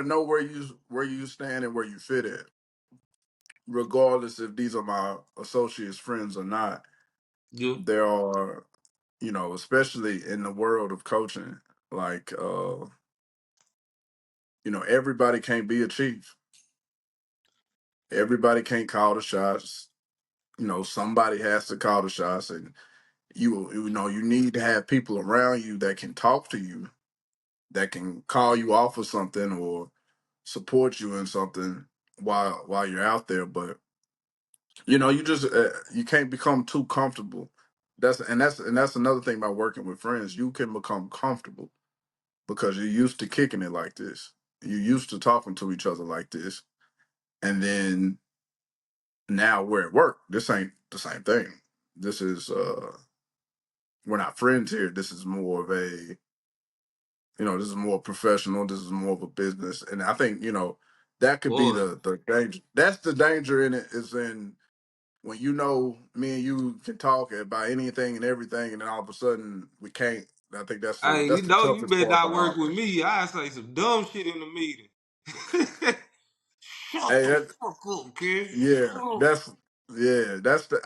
know where you stand and where you fit at. regardless if these are my associates, friends or not, Yeah. there are, especially in the world of coaching, like, everybody can't be a chief. Everybody can't call the shots. Somebody has to call the shots, and you need to have people around you that can talk to you, that can call you off of something or support you in something while you're out there. But you just you can't become too comfortable. That's another thing about working with friends. You can become comfortable because you're used to kicking it like this. You're used to talking to each other like this, and then now we're at work. This ain't the same thing. This is we're not friends here. This is more of a this is more professional. This is more of a business, and I think that could be Boy, the danger. That's the danger in it, is in when me and you can talk about anything and everything, and then all of a sudden we can't. I think that's the hey, that's the you toughest better part not about work all with this. me. I say some dumb shit in the meeting. Shut Hey, the fuck up, kid. yeah, Shut up.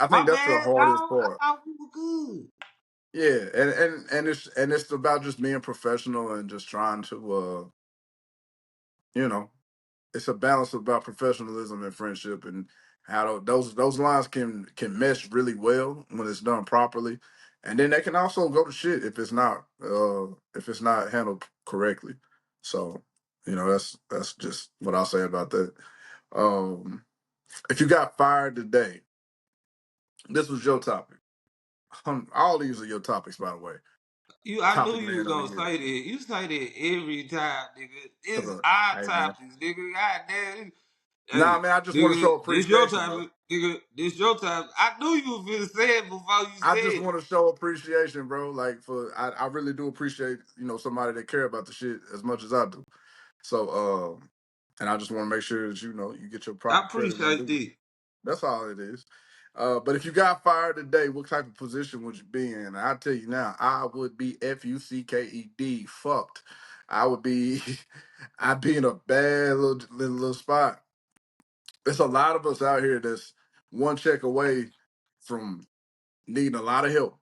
I My think that's the bad, hardest dog. I part. thought we were good. Yeah, and it's about just being professional and just trying to you know it's a balance about professionalism and friendship, and how those lines can mesh really well when it's done properly, and then they can also go to shit if it's not handled correctly. So that's just what I'll say about that. If you got fired today, this was your topic. All these are your topics, by the way. I knew Topic you was man of the gonna year. say that. You say that every time, nigga. It's Cause our hey man, topics, nigga. God damn. nah, Hey, man, I just want to nigga, show this your appreciation, bro. topic, nigga. This your topic. I knew you was finna say it before you I just said it. want to show appreciation, bro. Like I really do appreciate somebody that care about the shit as much as I do. So and I just want to make sure that you get your I proper credit when appreciate due. that. That's all it is. But if you got fired today, what type of position would you be in? I tell you now, I would be fucked. Fucked. I would be. I'd be in a bad little spot. There's a lot of us out here that's one check away from needing a lot of help,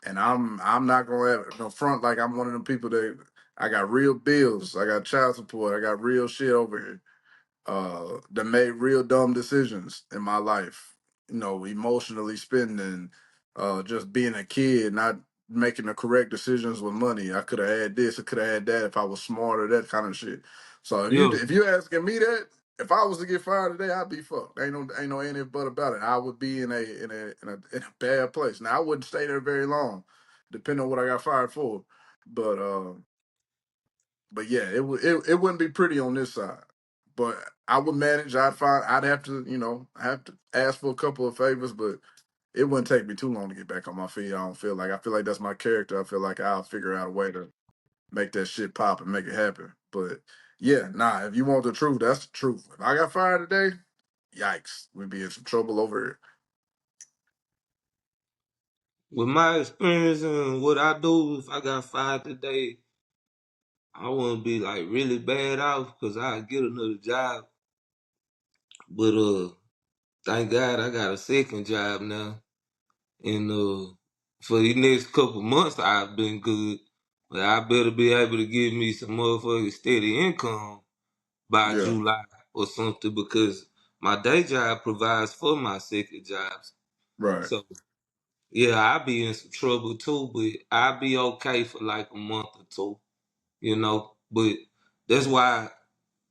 and I'm not gonna have no front like I'm one of them people that I got real bills, I got child support, I got real shit over here. That made real dumb decisions in my life. Emotionally spending, just being a kid, not making the correct decisions with money. I could have had this, I could have had that if I was smarter, that kind of shit. So if you Yeah. if you asking me that, if I was to get fired today, I'd be fucked. Ain't no any but about it. I would be in a bad place. Now I wouldn't stay there very long, depending on what I got fired for. But yeah, it wouldn't be pretty on this side. But I would manage. I'd have to ask for a couple of favors, but it wouldn't take me too long to get back on my feet. I feel like that's my character. I feel like I'll figure out a way to make that shit pop and make it happen. But yeah, nah, if you want the truth, that's the truth. If I got fired today, yikes, we'd be in some trouble over here. With my experience and what I do, if I got fired today, I wouldn't be like really bad off because I get another job. But thank God I got a second job now. And for the next couple months I've been good. But I better be able to give me some motherfucking steady income by Yeah, July or something because my day job provides for my second jobs. right. So yeah, I'll be in some trouble too, but I'll be okay for like a month or two. But that's why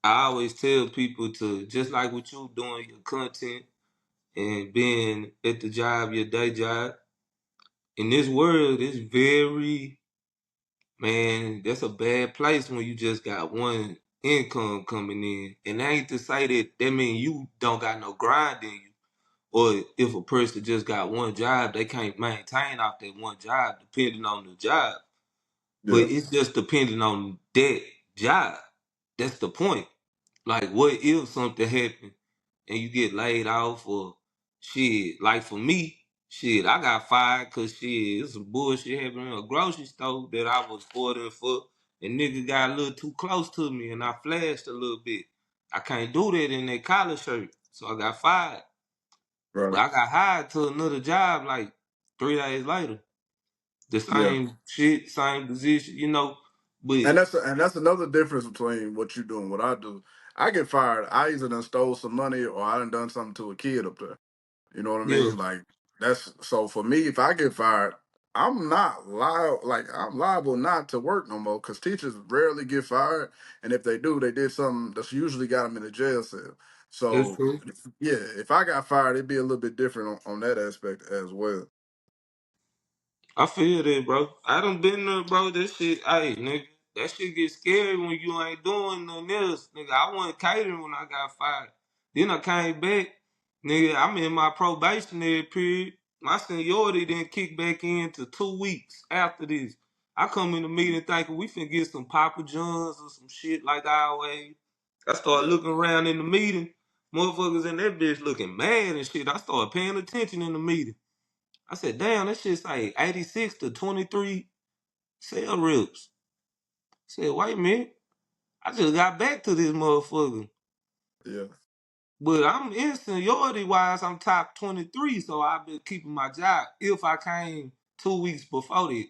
I always tell people to just like what you doing your content and being at the job, your day job. In this world, it's very man. That's a bad place when you just got one income coming in, and that ain't to say that mean you don't got no grind in you. Or if a person just got one job, they can't maintain off that one job, depending on the job. But Yeah, it's just depending on that job. That's the point. Like, what if something happened and you get laid off or shit? Like for me, shit, I got fired because shit, it's some bullshit happening in a grocery store that I was ordering for, and nigga got a little too close to me and I flashed a little bit. I can't do that in that collar shirt. So I got fired. But Right. I got hired to another job like 3 days later. The Yeah. same shit, same position, you know. But And that's another difference between what you do and what I do. I get fired. I either done stole some money or I done something to a kid up there. You know what I yeah, mean? Like that's so for me. If I get fired, I'm not liable. Like I'm liable not to work no more because teachers rarely get fired, and if they do, they did something that's usually got them in a jail cell. that's So true. yeah, if I got fired, it'd be a little bit different on that aspect as well. I feel that, bro. I done been there, bro. That shit, hey, nigga, that shit get scary when you ain't doing nothing else, nigga. I wasn't catering when I got fired. Then I came back, nigga. I'm in my probationary period. My seniority didn't kick back in to 2 weeks after this. I come in the meeting thinking we finna get some Papa John's or some shit like always. I start Yeah, looking around in the meeting, motherfuckers in that bitch looking mad and shit. I started paying attention in the meeting. I said, damn, that shit's like 86 to 23 cell reps. I said, wait a minute. I just got back to this motherfucker. yeah, But I'm in seniority wise, I'm top 23, so I've been keeping my job if I came 2 weeks before that.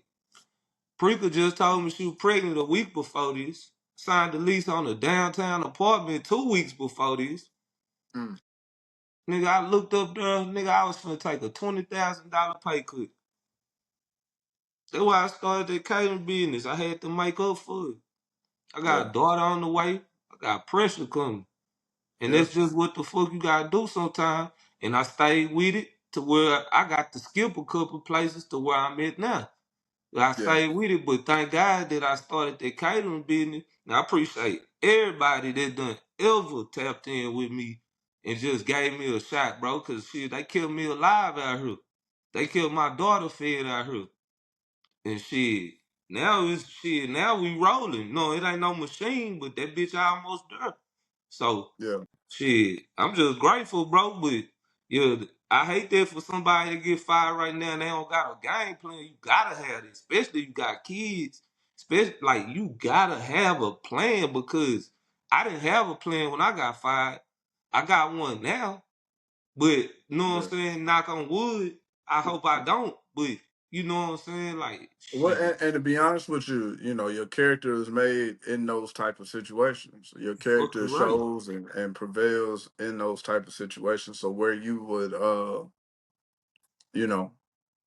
Preeka just told me she was pregnant a week before this. Signed the lease on a downtown apartment 2 weeks before this. mm, Nigga, I looked up there, nigga, I was finna take a $20,000 pay cut. That's why I started that catering business. I had to make up for it. I got yeah, a daughter on the way. I got pressure coming. And yeah, that's just what the fuck you gotta do sometimes. And I stayed with it to where I got to skip a couple places to where I'm at now. I yeah, stayed with it, but thank God that I started that catering business. And I appreciate everybody that done ever tapped in with me and just gave me a shot, bro. Cause shit, they killed me alive out here. They killed my daughter fed out here. And shit, now it's shit. Now we rolling. No, it ain't no machine, but that bitch almost there. So yeah. shit, I'm just grateful, bro. But yeah, I hate that for somebody to get fired right now and they don't got a game plan. You gotta have it, especially if you got kids. Especially like you gotta have a plan because I didn't have a plan when I got fired. I got one now. But you know what I'm Yeah. saying? Knock on wood. I hope I don't. But you know what I'm saying? Like Well, shit. and to be honest with you, your character is made in those type of situations. Your character Fucking right. shows and prevails in those type of situations. So where you would, you know,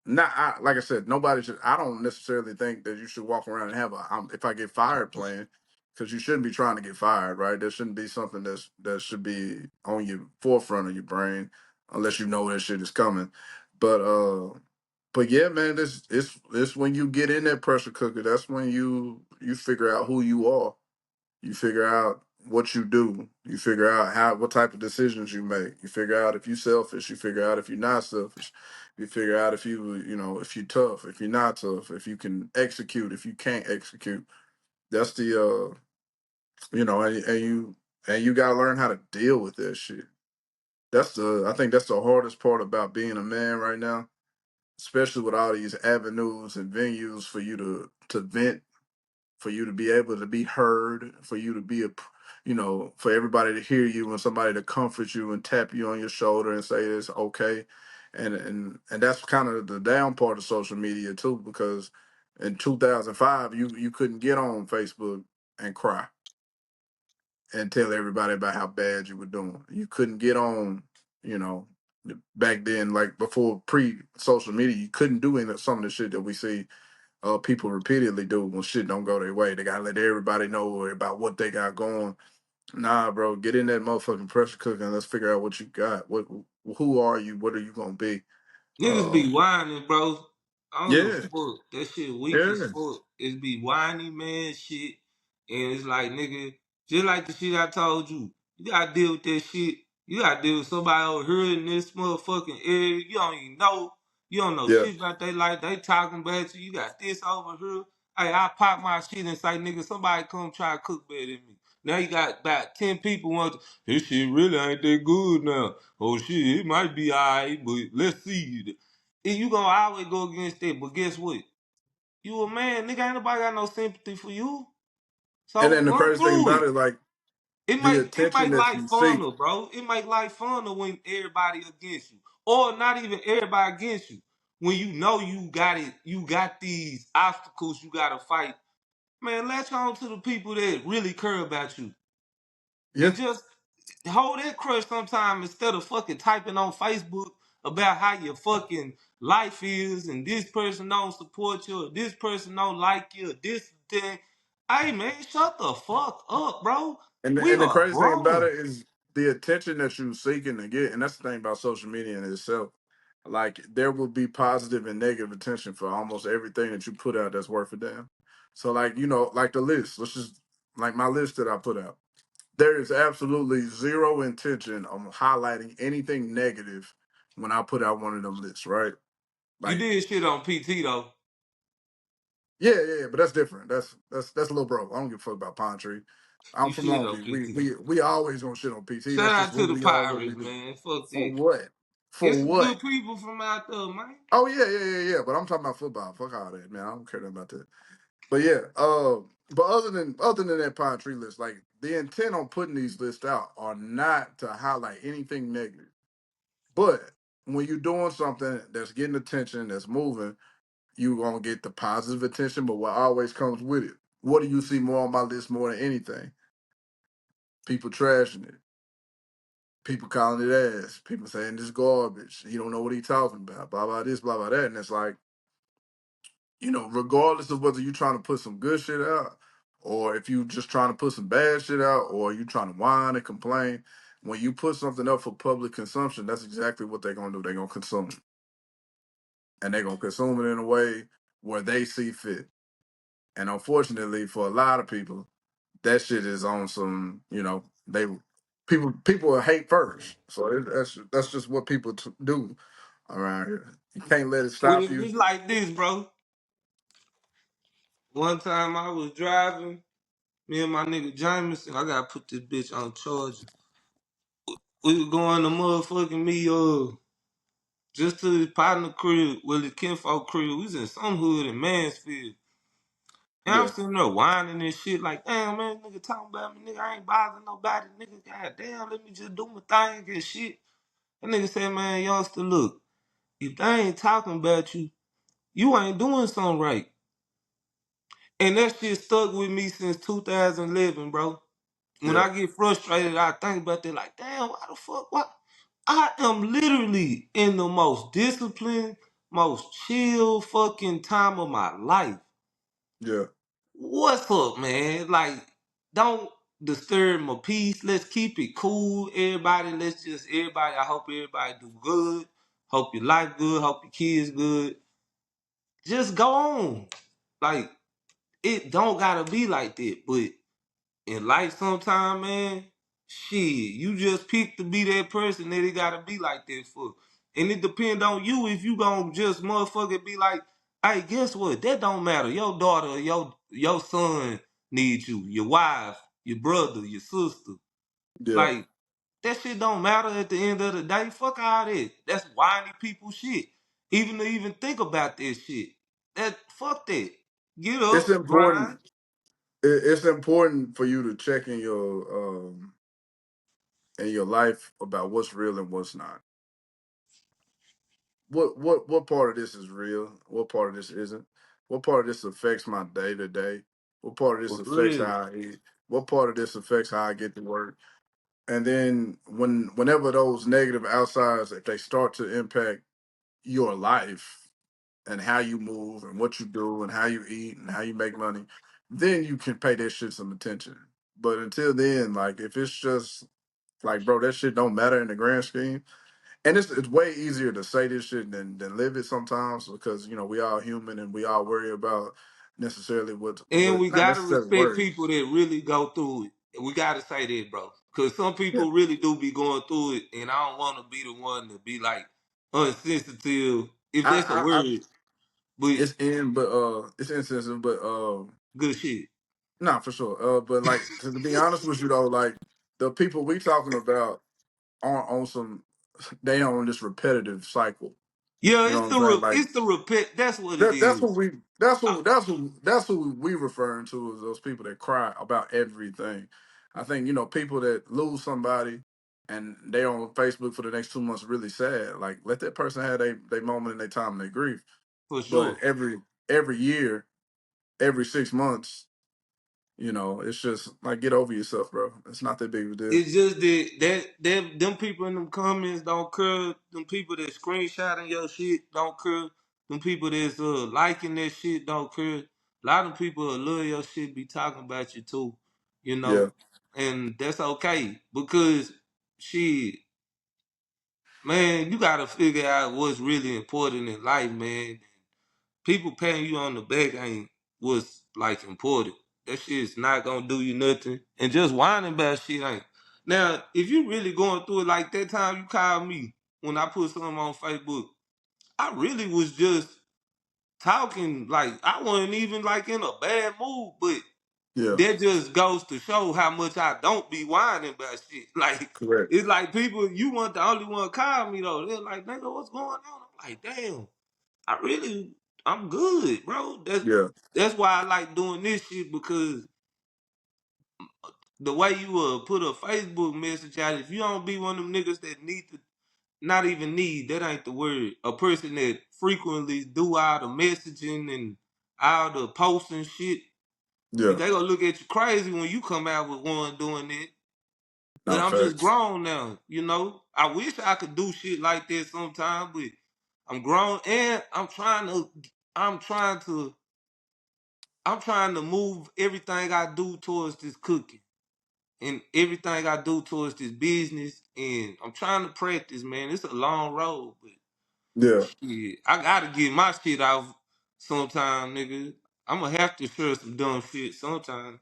not like I said, nobody should. I don't necessarily think that you should walk around and have a if I get fired plan, because you shouldn't be trying to get fired, right? There shouldn't be something that should be on your forefront of your brain unless you know that shit is coming. But yeah, man, this it's when you get in that pressure cooker. That's when you figure out who you are. You figure out what you do. You figure out what type of decisions you make. You figure out if you're selfish. You figure out if you're not selfish. You figure out if if you're tough, if you're not tough, if you can execute, if you can't execute. That's the and you gotta learn how to deal with that shit. I think that's the hardest part about being a man right now, especially with all these avenues and venues for you to vent, for you to be able to be heard, for you to be for everybody to hear you and somebody to comfort you and tap you on your shoulder and say it's okay. And that's kind of the down part of social media too, because in 2005 you couldn't get on Facebook and cry and tell everybody about how bad you were doing. You couldn't get on, you know, back then, like before pre social media, you couldn't do any of some of the shit that we see people repeatedly do when shit don't go their way. They gotta let everybody know about what they got going. Nah, bro, get in that motherfucking pressure cooker and let's figure out what you got. Who are you? What are you gonna be? Niggas Uh, be whining, bro. I don't give a yeah, fuck. That shit weak as yeah, fuck. It be whiny, man, shit. And it's like, nigga, just like the shit I told you. You gotta deal with that shit. You gotta deal with somebody over here in this motherfucking area. You don't even know. You don't know yeah. shit about they life. They talking about you. You got this over here. Hey, I pop my shit and say, nigga, somebody come try to cook better than me. Now you got about 10 people want to, this shit really ain't that good now. Oh shit, it might be alright, but let's see. And you gonna always go against that, but guess what? You a man, nigga. Ain't nobody got no sympathy for you. And So then the run crazy thing through about it. it, like It the make attention that life you seek. funner, bro. It make life funner when everybody against you, or not even everybody against you. When you know you got it, you got these obstacles you gotta fight. Man, latch on to the people that really care about you, Yeah, and just hold that crush sometime instead of fucking typing on Facebook about how your fucking life is, and this person don't support you, or this person don't like you, or this thing. Hey man, shut the fuck up, bro. We and the are crazy thing about grown. it is the attention that you're seeking to get, and that's the thing about social media in itself. Like there will be positive and negative attention for almost everything that you put out that's worth a damn. So like like the list. Let's just like my list that I put out. There is absolutely zero intention on highlighting anything negative when I put out one of them lists, right? You Like, did shit on PT though. yeah, but that's different. That's a little bro. I don't give a fuck about Pine Tree. I'm You from shit Long on Beach. PT. We always gonna shit on PT. Shout That's just out to who the we are, what we Pirates, do. man. Fuck For it. what? For It's some what? good people from out there, man. Oh yeah. But I'm talking about football. Fuck all that, man. I don't care nothing about that. But yeah, but other than that Pine Tree list, like the intent on putting these lists out are not to highlight anything negative. But when you're doing something that's getting attention, that's moving, you gonna get the positive attention. But what always comes with it? What do you see more on my list more than anything? People trashing it. People calling it ass. People saying this garbage. He don't know what he talking about. Blah blah this, blah blah that. And it's like, regardless of whether you're trying to put some good shit out or if you just trying to put some bad shit out or you trying to whine and complain, when you put something up for public consumption, that's exactly what they're gonna do. They're gonna consume it. And they're gonna consume it in a way where they see fit. And unfortunately for a lot of people, that shit is on some, they people will hate first. So that's just what people do around here. You can't let it Well, stop you. it's like this, bro. One time I was driving, me and my nigga Jameson, I gotta put this bitch on charge. We was going to motherfucking me, just to his partner crib, well, the kinfolk crib. We was in some hood in Mansfield. And I'm Yeah, sitting there whining and shit like, damn, man, nigga talking about me, nigga, I ain't bothering nobody, nigga, goddamn, let me just do my thing and shit. That nigga said, man, youngster, look, if they ain't talking about you, you ain't doing something right. And that shit stuck with me since 2011, bro. When yeah, I get frustrated, I think about that, like, damn, why the fuck, what? I am literally in the most disciplined, most chill fucking time of my life. yeah. What's up, man? Like, don't disturb my peace. Let's keep it cool. Everybody, I hope everybody do good. Hope your life good. Hope your kids good. Just go on. Like, it don't gotta be like that. But in life sometime, man, shit, you just pick to be that person that it gotta be like that for. And it depend on you if you gonna just motherfucker be like, hey, guess what? That don't matter. Your daughter, your son needs you, your wife, your brother, your sister. Yeah. Like, that shit don't matter at the end of the day. Fuck all that. That's whiny people shit. Even to even think about this shit. That fuck that. Get It's up, important. grind. It's important for you to check in your life about what's real and what's not. What part of this is real? What part of this isn't? What part of this affects my day to day? What part of this For affects real. how I eat? What part of this affects how I get to work? And then whenever those negative outsides, if they start to impact your life and how you move and what you do and how you eat and how you make money, then you can pay that shit some attention. But until then, like if it's just like, bro, that shit don't matter in the grand scheme. And it's way easier to say this shit than live it sometimes because we all human and we all worry about necessarily And what we not gotta necessarily respect worry. people that really go through it. We gotta say that, bro. Cause some Yeah, people really do be going through it, and I don't want to be the one to be like unsensitive, if that's a I word. But it's insensitive, but good shit. not for sure. But like to be honest with you though, like the people we talking about aren't on some they on this repetitive cycle. Yeah, You know what I'm saying? Like it's the repent. That's what it that's what is. we that's who we referring to as those people that cry about everything. I think people that lose somebody and they on Facebook for the next 2 months really sad. Like let that person have their moment and their time and their grief. for But sure. every year, every 6 months, it's just like get over yourself, bro. It's not that big of a deal. It's just that them people in them comments don't care. Them people that screenshotting your shit don't care. Them people that's liking that shit don't care. A lot of people that love your shit be talking about you too, you Yeah, know, and that's okay because shit, man, you gotta figure out what's really important in life, man. People patting you on the back ain't what's like important. That shit's not gonna do you nothing. And just whining about shit ain't. Now, if you really going through it like that time you called me when I put something on Facebook, I really was just talking like I wasn't even like in a bad mood, but yeah, that just goes to show how much I don't be whining about shit. Like correct. it's like people, you weren't the only one call me though. They're like, nigga, what's going on? I'm like, damn. I'm good, bro. Yeah, That's why I like doing this shit because the way you put a Facebook message out, if you don't be one of them niggas that need to, not even need, that ain't the word. A person that frequently do all the messaging and all the posting shit, they yeah. gonna look at you crazy when you come out with one doing it. But Nah, I'm just facts. grown now, you know. I wish I could do shit like that sometime, but I'm grown and I'm trying to I'm trying to move everything I do towards this cooking and everything I do towards this business. And I'm trying to practice, man. It's a long road, but Yeah. shit, I gotta get my shit off sometime, nigga. I'm gonna have to share some dumb shit sometime.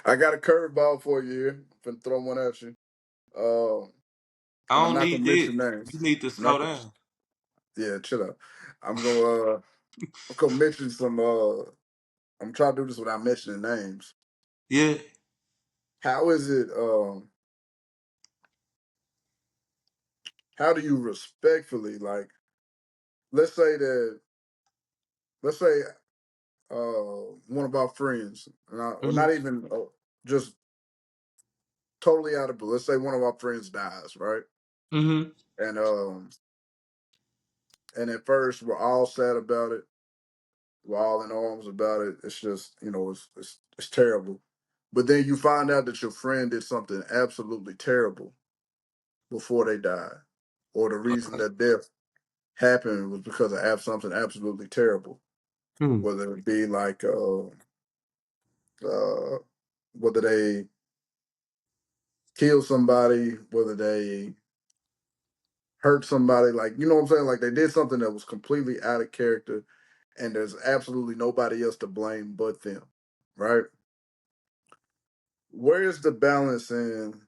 I got a curveball for you here. Finna throw one at you. Um, and I I'm don't not need gonna that. mention names. You need to I'm slow not gonna, down. yeah, chill out. I'm gonna I'm gonna mention some I'm trying to do this without mentioning names. Yeah. How is it how do you respectfully like let's say that let's say one of our friends, or Mm-hmm. not even just totally out of blue. Let's say one of our friends dies, right? Mm-hmm. And at first we're all sad about it. We're all in arms about it. It's just it's terrible. But then you find out that your friend did something absolutely terrible before they died, or the reason that death happened was because of something absolutely terrible. Mm-hmm. Whether it be like uh, whether they kill somebody, whether they hurt somebody, like what I'm saying, like they did something that was completely out of character, and there's absolutely nobody else to blame but them, right? Where's the balance in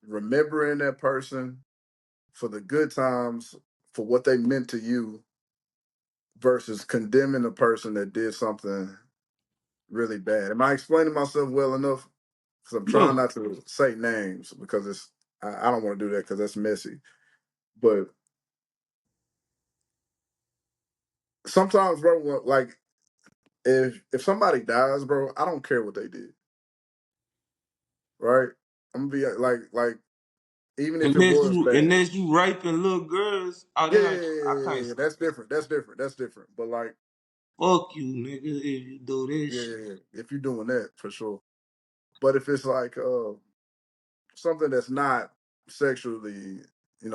remembering that person for the good times, for what they meant to you, versus condemning a person that did something really bad? Am I explaining myself well enough? Because I'm Yeah. trying not to say names because I don't want to do that because that's messy. But sometimes, bro, like if somebody dies, bro, I don't care what they did, right? I'm gonna be like even if it was bad, Unless you raping little girls, oh yeah, then yeah, I yeah, can't yeah, stand that's that. different. That's different. That's different. But like, Fuck you, nigga, if you do this yeah, shit. yeah, yeah, if you're doing that for sure. But if it's like something that's not sexually,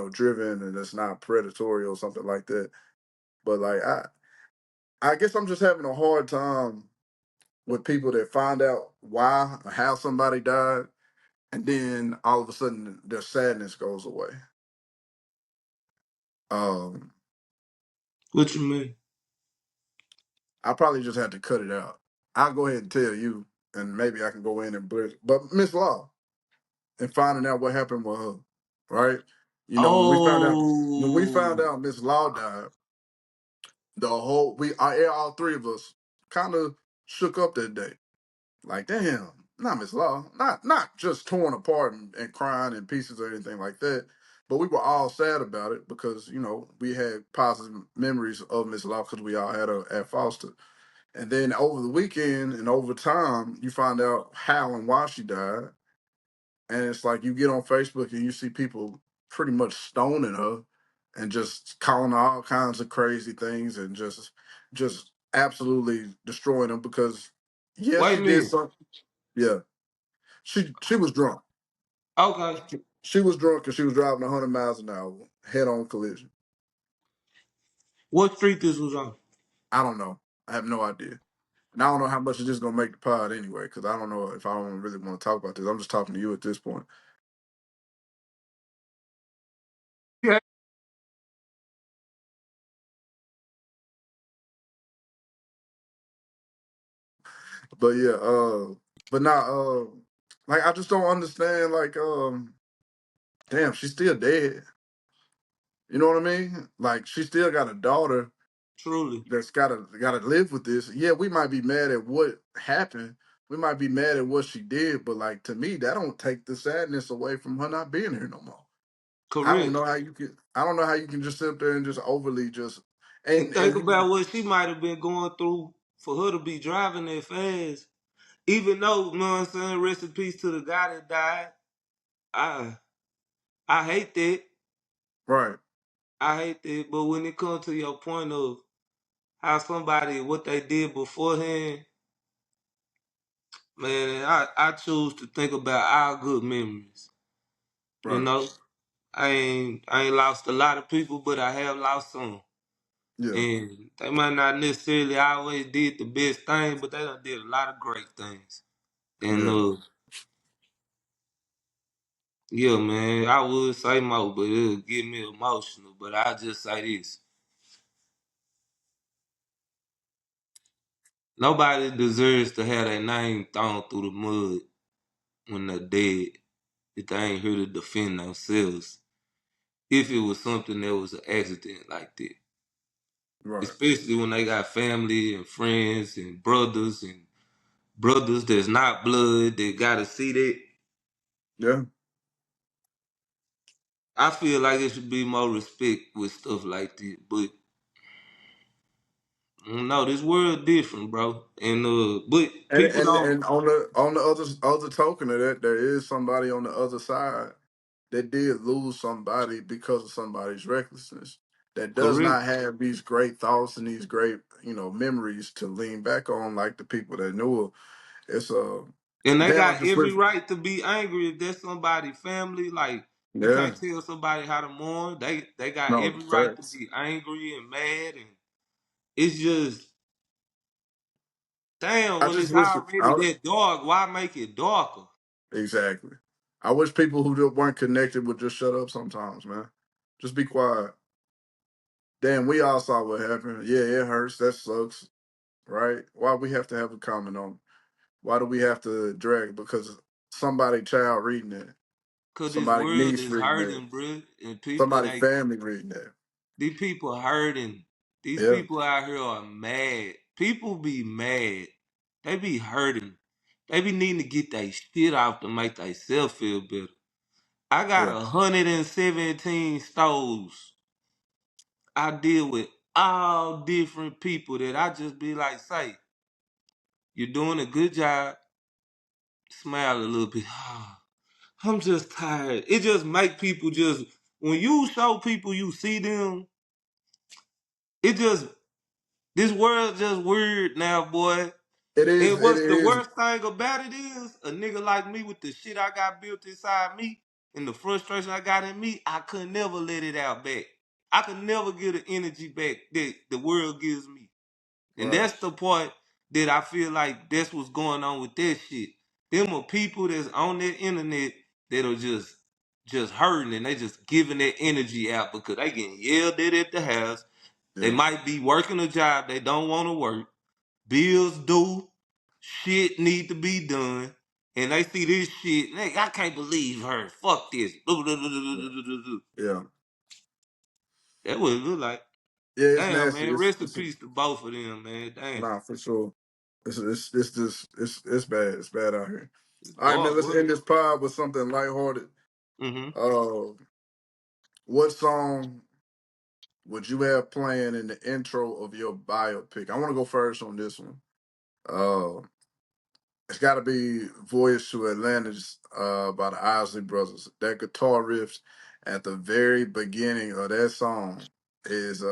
driven and that's not predatory or something like that, but like I guess I'm just having a hard time with people that find out why or how somebody died, and then all of a sudden their sadness goes away. Um, What you mean? I probably just had to cut it out. I'll go ahead and tell you, and maybe I can go in and blur. But Miss Law and finding out what happened with her, right? When we found out Oh, Miss Law died, the whole all three of us kind of shook up that day. Like, damn, not Miss Law, not just torn apart and crying in pieces or anything like that. But we were all sad about it because we had positive memories of Miss Law because we all had her at Foster. And then over the weekend and over time, you find out how and why she died. And it's like you get on Facebook and you see people pretty much stoning her and just calling her all kinds of crazy things and just absolutely destroying them because yeah, Wait she a did minute. something. Yeah, she was drunk. Okay. She was drunk because she was driving 100 miles an hour, head on collision. What street this was on? I don't know. I have no idea. And I don't know how much of this is gonna make the pod anyway, because I don't know if I don't really want to talk about this. I'm just talking to you at this point. Yeah. But yeah, but not like I just don't understand. Like, damn, she's still dead. You know what I mean? Like, she still got a daughter Truly. that's gotta live with this. Yeah, we might be mad at what happened. We might be mad at what she did, but like to me, that don't take the sadness away from her not being here no more. I don't Correct. know how you can. I don't know how you can just sit there and just overly just And think and you about what she might have been going through for her to be driving that fast. Even though, you know what I'm saying, rest in peace to the guy that died. I I hate that. right. I hate that. But when it comes to your point of how somebody what they did beforehand, man, I choose to think about our good memories. You Right. know? I ain't lost a lot of people, but I have lost some. Yeah. And they might not necessarily always did the best thing, but they done did a lot of great things. And Yeah. yeah, man, I would say more, but it'll get me emotional. But I just say this: nobody deserves to have their name thrown through the mud when they're dead if they ain't here to defend themselves. If it was something that was an accident like that, Right. especially when they got family and friends and brothers that's not blood that gotta see that. Yeah. I feel like there should be more respect with stuff like this, but no, this world different, bro. And but And people and don't and on the other token of that, there is somebody on the other side that did lose somebody because of somebody's recklessness. That does correct. not have these great thoughts and these great memories to lean back on like the people that knew her. It's And they damn. I got just every wish. right to be angry if that's somebody's family. Like you Yeah. can't tell somebody how to mourn. They got No every right to facts. be angry and mad, and it's just damn I when just it's wish. already that dark. Why make it darker? Exactly. I wish people who weren't connected would just shut up sometimes, man. Just be quiet. Damn, we all saw what happened. Yeah, it hurts. That sucks, right? Why we have to have a comment on it? Why do we have to drag? Because somebody child reading it, Cause this somebody world niece is reading it, hurting, bro, and people somebody like family reading it. these people hurting. These Yeah, people out here are mad. People be mad. They be hurting. They be needing to get their shit off to make themselves feel better. I got yeah, 117 stoves. I deal with all different people that I just be like, say, you're doing a good job. Smile a little bit. I'm just tired. It just make people just when you show people you see them, it just this world just weird now, boy. it is. And It what's the is worst thing about it is a nigga like me with the shit I got built inside me and the frustration I got in me, I could never let it out back. I could never get the energy back that the world gives me. And right. that's the part that I feel like that's what's going on with that shit. Them are people that's on that internet that are just hurting and they just giving their energy out because they getting yelled at the house. They Yeah, might be working a job they don't want to work. Bills due, shit need to be done. And they see this shit, I can't believe her. Fuck this. yeah, yeah. That what it look like. Yeah, it's Damn, nasty. man. Rest in peace to both of them, man. Damn. Nah, for sure. It's just it's bad. It's bad out here. All right, man. Dark Let's world. end this pod with something lighthearted. Mm-hmm. Uh, what song? would you have playing in the intro of your biopic? I want to go first on this one. Uh, it's got to be "Voyage to Atlantis" by the Isley Brothers. That guitar riffs at the very beginning of that song is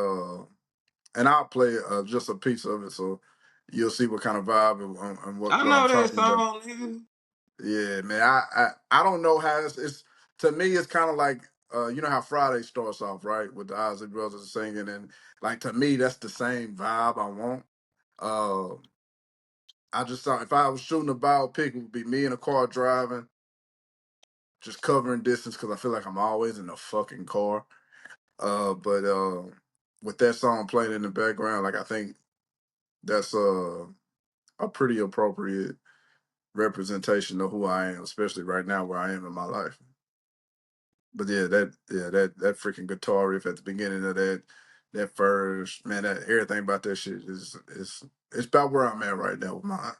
and I'll play just a piece of it so you'll see what kind of vibe and I what I'm know that talking about. song, nigga. Yeah, man. I don't know how it's to me. It's kind of like you know how Friday starts off right with the Isley Brothers singing, and like to me that's the same vibe I want. Uh, I just thought if I was shooting a biopic, it would be me in a car driving, just covering distance because I feel like I'm always in the fucking car. But with that song playing in the background, like I think that's a pretty appropriate representation of who I am, especially right now where I am in my life. But that freaking guitar riff at the beginning of that first man, that everything about that shit is it's about where I'm at right now with mine.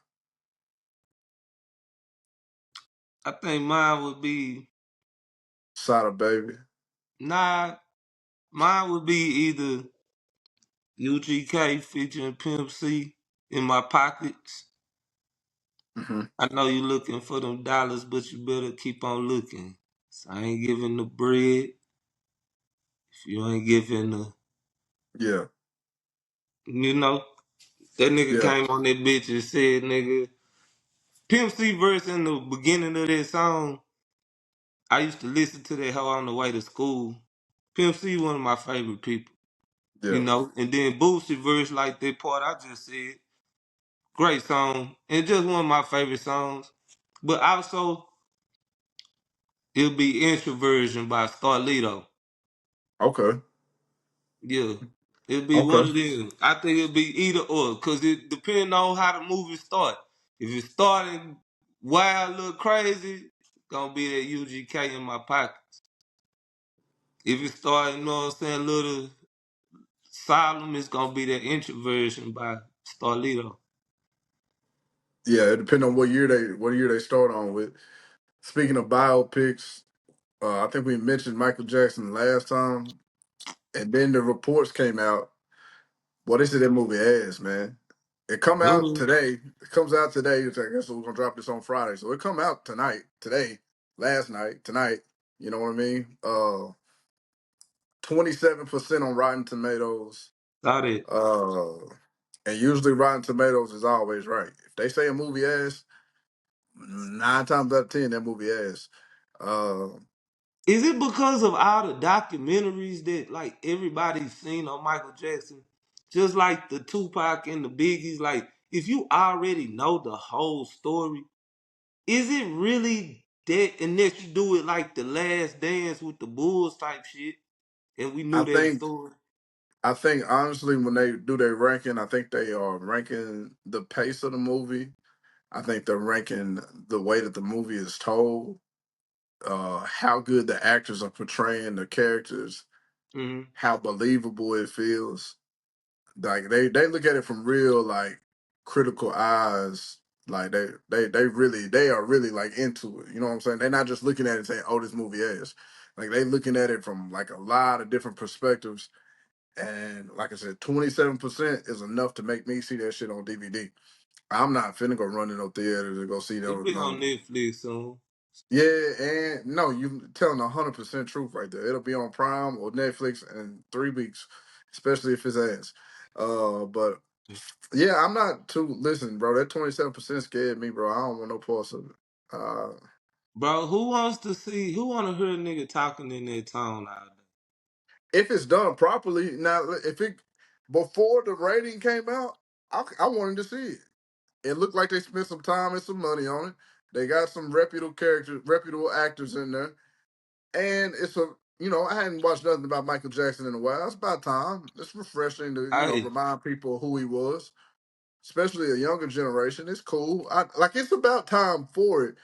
I think mine would be Sada baby. nah. Mine would be either UGK featuring Pimp C in my pockets. Hmm. I know you looking for them dollars, but you better keep on looking. So I ain't giving the bread if you ain't giving the, Yeah, you know. That nigga yeah. came on that bitch and said, nigga, Pimp C verse in the beginning of that song. I used to listen to that hoe on the way to school. Pimp C, one of my favorite people, you Yeah. know. And then Boosie verse like that part I just said, great song, and just one of my favorite songs. But also, it'll be Introversion by Starlito. Okay. Yeah. It'll be one Okay. of them. I think it'll be either or, cause it depends on how the movie start. If it's starting wild, look crazy, gonna be that UGK in my pocket. If it start, you know what I'm saying, little solemn, it's gonna be that Introversion by Starlito. Yeah, it depends on what year they start on with. Speaking of biopics, I think we mentioned Michael Jackson last time, and then the reports came out. Well, they said that movie ass, man. It come out Dude, today. It comes out today. I guess we're gonna drop this on Friday, so it come out tonight, today, last night, tonight. You know what I mean? 27% on Rotten Tomatoes. saw that. Uh, and usually Rotten Tomatoes is always right. If they say a movie ass, 9 times out of 10 that movie ass. Uh, Is it because of all the documentaries that like everybody's seen on Michael Jackson? Just like the Tupac and the Biggies, like if you already know the whole story, is it really that unless you do it like the last dance with the Bulls type shit and we I knew that think story? I think honestly when they do their ranking, I think they are ranking the pace of the movie. I think they're ranking the way that the movie is told, how good the actors are portraying the characters, Mm-hmm. how believable it feels. Like they look at it from real like critical eyes. Like they are really like into it. You know what I'm saying? They're not just looking at it and saying, "Oh, this movie is." Like they looking at it from like a lot of different perspectives. And like I said, 27% is enough to make me see that shit on DVD. I'm not finna go run to no theater to go see It no be on no. Netflix soon. Yeah, and no, you telling 100% truth right there. It'll be on Prime or Netflix in 3 weeks, especially if it's ass. But yeah, I'm not too. Listen, bro, that 27% scared me, bro. I don't want no parts of it. Uh, Bro, who wanna hear a nigga talking in that tone all day? if it's done properly, now if it before the rating came out, I wanted to see it. It looked like they spent some time and some money on it. They got some reputable characters, reputable actors in there, and it's a I hadn't watched nothing about Michael Jackson in a while. It's about time. It's refreshing to Hey, remind people who he was, especially a younger generation. It's cool. It's about time for it.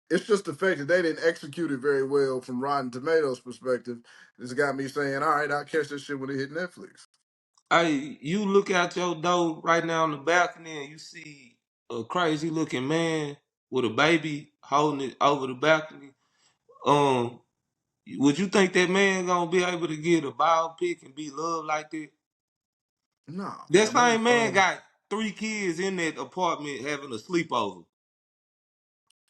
It's just the fact that they didn't execute it very well from Rotten Tomatoes perspective. It's got me saying, all right, I'll catch this shit when it hit Netflix. hey, you look out your door right now on the balcony and you see a crazy looking man with a baby holding it over the balcony. Um, Would you think that man gonna be able to get a biopic and be loved like that? Nah, That fam. same man got 3 kids in that apartment having a sleepover.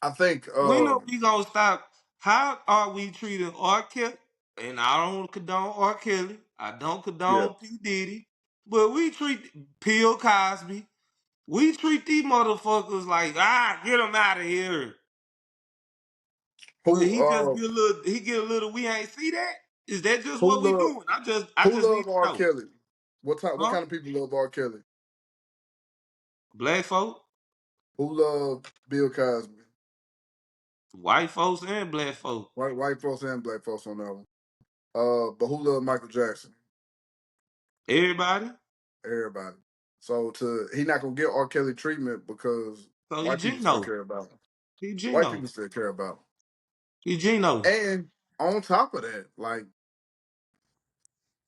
I think When are we gonna stop? How are we treating R. Kelly? And I don't condone R. Kelly. I don't yeah. condone P. Diddy. But we treat Bill Cosby. We treat these motherfuckers like, get them out of here. But Who he get a little, we ain't see that? Is that just who what we love doing? I who just need love to R. know. Kelly? What Huh? kind of people love R. Kelly? Black folk, Who love Bill Cosby? white folks, and black folk. White folks and black folks on that one. But who love Michael Jackson? Everybody. Everybody. So he not gonna get R. Kelly treatment because So he white people still Gino. care about him. He White Gino. people still care about He Gino. him. And on top of that, like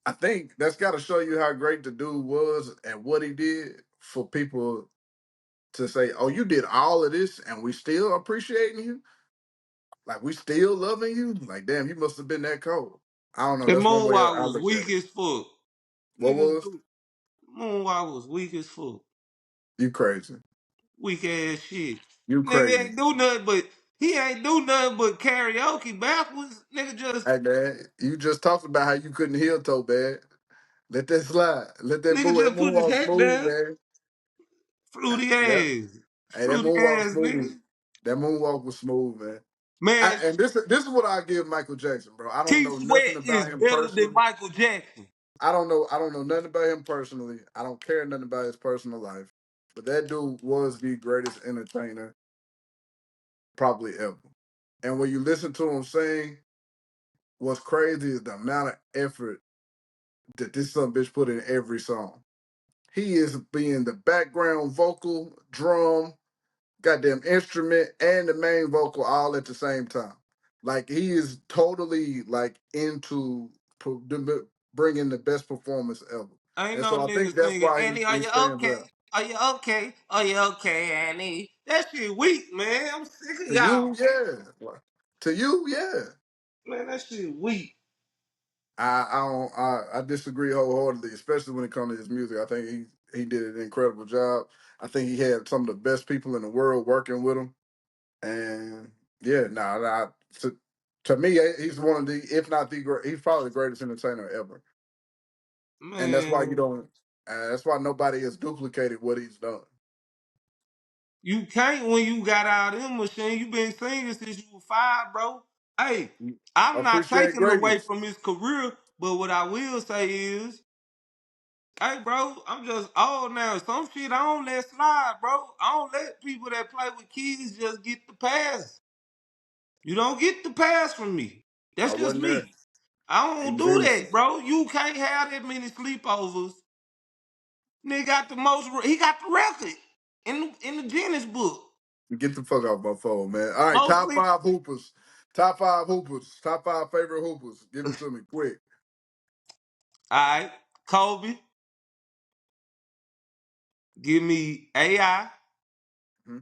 I think that's got to show you how great the dude was and what he did for people to say, "Oh, you did all of this, and we still appreciating you. Like we still loving you. Like damn, you must have been that cold." I don't know. That That's one way moonwalk I was look at weak it. as fuck. What Niggas was do. Moonwalk was weak as fuck. you crazy? Weak ass shit. You Nigga crazy? ain't do nothing but he ain't do nothing but karaoke backwards. Nigga just Hey man, you just talked about how you couldn't heal toe bad. Let that slide. Let that nigga move. That just put his moonwalk hat smooth, down. man. Fruity Yep. ass. Hey, that Fruity moonwalk ass smooth. nigga. That moonwalk was smooth, man. Man, And this is what I give Michael Jackson, bro. I don't know Keith Sweat nothing about is him better than personally. Michael Jackson. I don't know nothing about him personally. I don't care nothing about his personal life. But that dude was the greatest entertainer probably ever. And when you listen to him sing, what's crazy is the amount of effort that this son bitch put in every song. He is being the background vocal, drum, goddamn instrument, and the main vocal all at the same time. Like he is totally like into bringing the best performance ever. Ain't And no so I nigga think that's singing, why Annie, are he you stands okay? out. Are you okay? Are you okay, Annie? That shit weak, man. I'm sick of To y'all. you, yeah. To you, yeah. Man, that shit weak. I disagree wholeheartedly, especially when it comes to his music. I think he did an incredible job. I think he had some of the best people in the world working with him. And yeah, to me, he's one of the, if not the great, he's probably the greatest entertainer ever. And that's why you Man, don't. That's why nobody has duplicated what he's done. you can't when you got out of them machine. You been singing since you was 5, bro. Hey, I'm not Appreciate taking away greatness. from his career, but what I will say is, hey, bro, I'm just old now. Some shit I don't let slide, bro. I don't let people that play with kids just get the pass. You don't get the pass from me. I That's just wasn't there. me. I He don't was do that, innocent. bro. You can't have that many sleepovers. Nigga got the most. He got the record in the Guinness book. Get the fuck off my phone, man. All right, Most top sleep. five hoopers. Top five hoopers. Top five favorite hoopers. Give them to me quick. All right, Kobe. Give me AI. Hmm?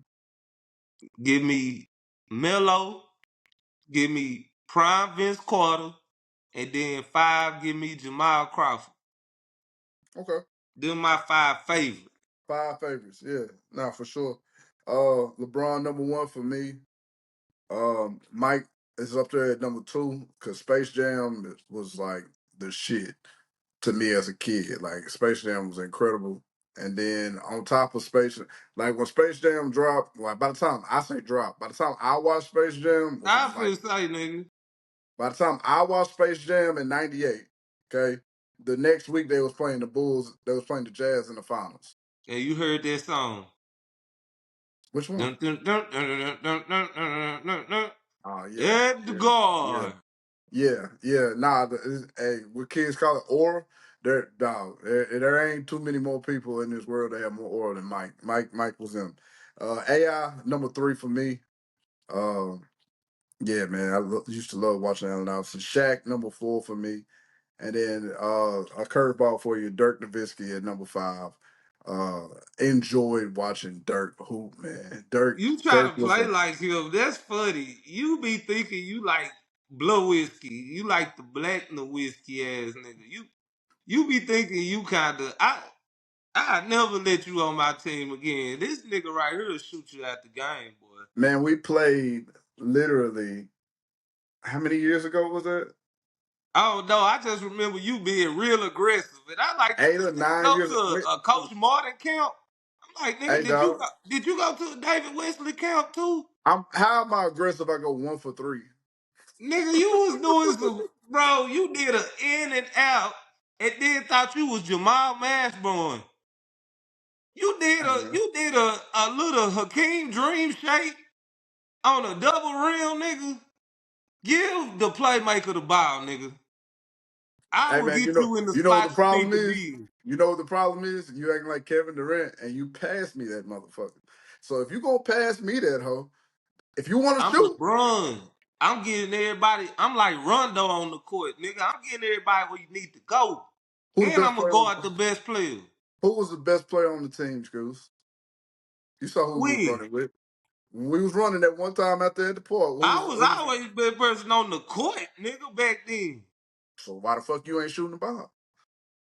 Give me Melo. Give me Prime Vince Carter. And then 5, give me Jamal Crawford. Okay. Them my 5 favorites. Five favorites. Yeah, nah, for sure. LeBron number one for me. Mike is up there at number two because Space Jam was like the shit to me as a kid. Like Space Jam was incredible. And then on top of like when Space Jam dropped, well, by the time I say drop, by the time I watched Space Jam, which I was like feel say, nigga. by the time I watched Space Jam in '98, okay, the next week they was playing the Bulls, they was playing the Jazz in the finals. And you heard that song. Which one? Dun, dun, dun, dun, dun, dun, dun, dun, dun, dun. Oh yeah, At the yeah, yeah. guard. Yeah. Nah, hey, what kids call it aura. There, dog. There ain't too many more people in this world that have more aura than Mike. Mike was him. AI number three for me. Um, yeah, man. Used to love watching Allen Iverson. Shaq number four for me, and then a curveball for you, Dirk Nowitzki at number five. Uh, enjoyed watching Dirk hoop, man. You try to Dirk was play a like him. That's funny. You be thinking you like blow whiskey. You like the black and the whiskey ass nigga. You be thinking you kinda I never let you on my team again. This nigga right here will shoot you at the game, boy. Man, we played literally how many years ago was that? Oh no, I just remember you being real aggressive. And I like, did Eight this or nigga nine go years. to a Coach Martin camp? I'm like, nigga, Hey, dog. did you go to a David Wesley camp too? How am I aggressive? I go 1 for 3. Nigga, you was doing some, bro, you did a in and out and then thought you was Jamal Mashburn. Hey, man. You did a little Hakeem Dream shake on a double rim, nigga. Give the playmaker the ball, nigga. I Hey, will man. get you in the You know what the spot you problem need to is. be in. You know what the problem is. You acting like Kevin Durant, and you pass me that motherfucker. So if you gonna pass me that hoe, if you want to I'm shoot, LeBron. I'm getting everybody. I'm like Rondo on the court, nigga. I'm getting everybody where you need to go. who the And best I'm gonna player go on? out the best player. Who was the best player on the team, Screws? You saw who we was We. running with. When we was running that one time out there at the park. I was always been person on the court, nigga, back then. So why the fuck you ain't shooting the ball?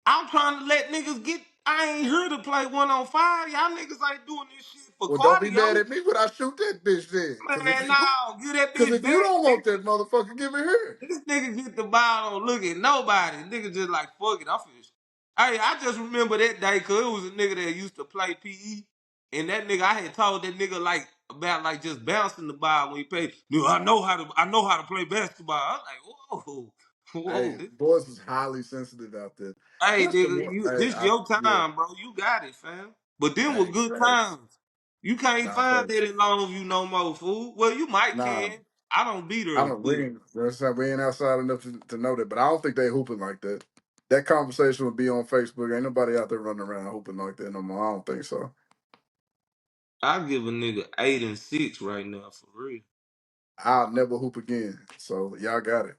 I'm trying to let niggas get. I ain't here to play 1-on-5. Y'all niggas ain't doing this shit for Well, don't be mad cardio. at me when I shoot that bitch then. Man, no, get that Cause bitch if you back, don't want nigga. that motherfucker, give it here. This nigga get the ball, don't look at nobody. Nigga just like, fuck it, I'm finished. Hey, I just remember that day because it was a nigga that used to play PE. And that nigga, I had told that nigga like about like just bouncing the ball when he played. Dude, I know how to play basketball. I'm like, whoa, whoa. Hey, boys is highly sensitive out there. Hey, That's the nigga, one. Hey, this your yeah. time, bro. You got it, fam. But then with Hey, good facts. times. You can't Nah, find facts. that in Longview no more, fool. Well, you might Nah, can. I don't be I there, don't. but We ain't outside enough to know that. But I don't think they hooping like that. That conversation would be on Facebook. Ain't nobody out there running around hooping like that no more. I don't think so. I give a nigga 8 and 6 right now for real. I'll never hoop again. So y'all got it.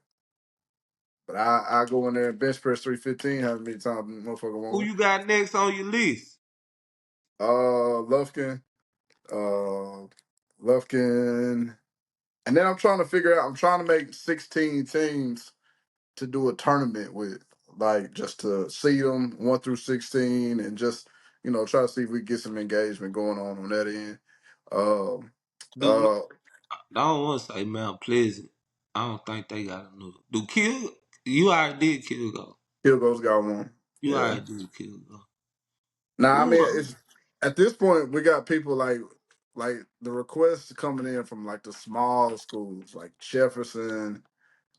But I go in there and bench press 315. How many times motherfucker Who want? you got next on your list? Lufkin, uh, Lufkin, and then I'm trying to figure out. I'm trying to make 16 teams to do a tournament with, like just to seed them 1 through 16, and just try to see if we get some engagement going on that end. Um, Do uh, I don't want to say Mount Pleasant. I don't think they got enough. Do Kill? You already did Kill go. Kilgo's got one. You Yeah. already did Kill go. Now I Ooh, mean, it's at this point we got people like the requests coming in from like the small schools like Jefferson.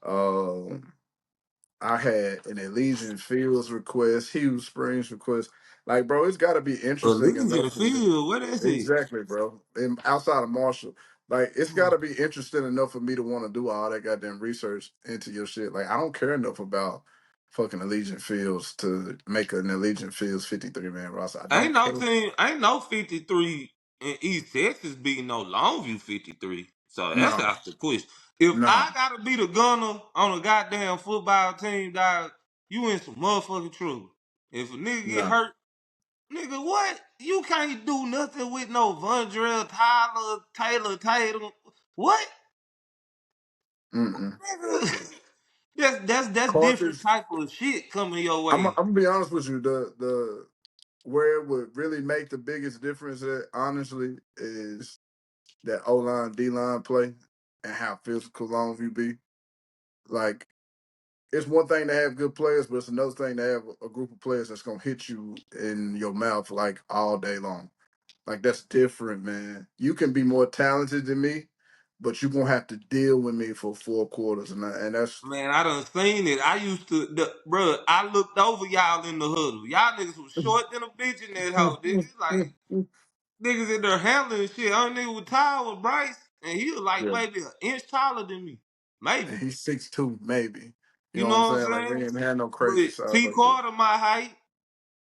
Um, I had an Elysian Fields request, Hughes Springs request. Like, bro, it's got to be interesting enough Elysian for me to Field. What is it? exactly, bro. And outside of Marshall, like, it's got Mm. to be interesting enough for me to want to do all that goddamn research into your shit. Like, I don't care enough about fucking Allegiant Fields to make an Allegiant Fields 53-man roster. I Ain't don't no care. team. Ain't no 53 in East Texas beating no Longview 53. So that's No, out the question. If no, I gotta be the gunner on a goddamn football team, dog, you in some motherfucking trouble. If a nigga get no. hurt, nigga, what? You can't do nothing with no Vondrell, Tyler, Taylor, Tatum. What? Mm-mm. Nigga. That's different Carthage. type of shit coming your I'm way. gonna be honest with you. The where it would really make the biggest difference, honestly, is that O line D line play and how physical Longview be. Like, it's one thing to have good players, but it's another thing to have a group of players that's gonna hit you in your mouth like all day long. Like, that's different, man. You can be more talented than me, but you're gonna have to deal with me for 4 quarters, and that's Man, I done seen it. I used to, bruh, I looked over y'all in the huddle. Y'all niggas was short than a bitch in that hoe, nigga. Like, niggas in there handling shit. Only nigga was tall was Bryce, and he was like yeah. maybe an inch taller than me. And Maybe. he's 6'2", maybe. You You know what I'm know what saying? Like, I'm we saying? ain't had no crazy But size T like that. Carter my height.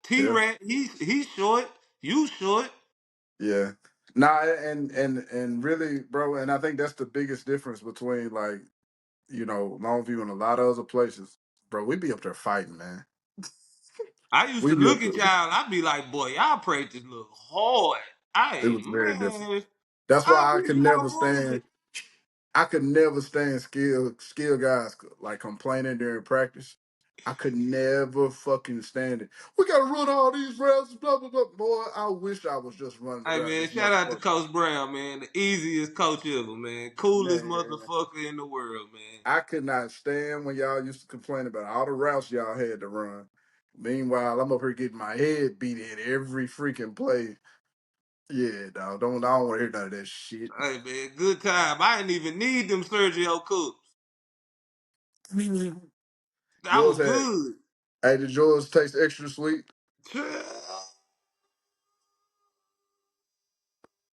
T Yeah. Rat, he's short. You short. Yeah. Nah, and really, bro, and I think that's the biggest difference between like, Longview and a lot of other places. Bro, we be up there fighting, man. I used We to be look up at there. y'all, I'd be like, boy, y'all practice look hard. It I was very different. man, That's I why I wish can y'all never would. stand. I could never stand skill guys like complaining during practice. I could never fucking stand it. We gotta run all these routes, blah blah blah. Boy, I wish I was just running Hey around man, this shout out to motherfucker. Coach Brown, man. The easiest coach ever, man. Coolest Man, motherfucker in the world, man. I could not stand when y'all used to complain about all the routes y'all had to run. Meanwhile, I'm up here getting my head beat in every freaking play. Yeah, dog. I don't want to hear none of that shit. Hey man, good time. I didn't even need them Sergio Cooks. I Yours was had, good. hey, did yours taste extra sweet?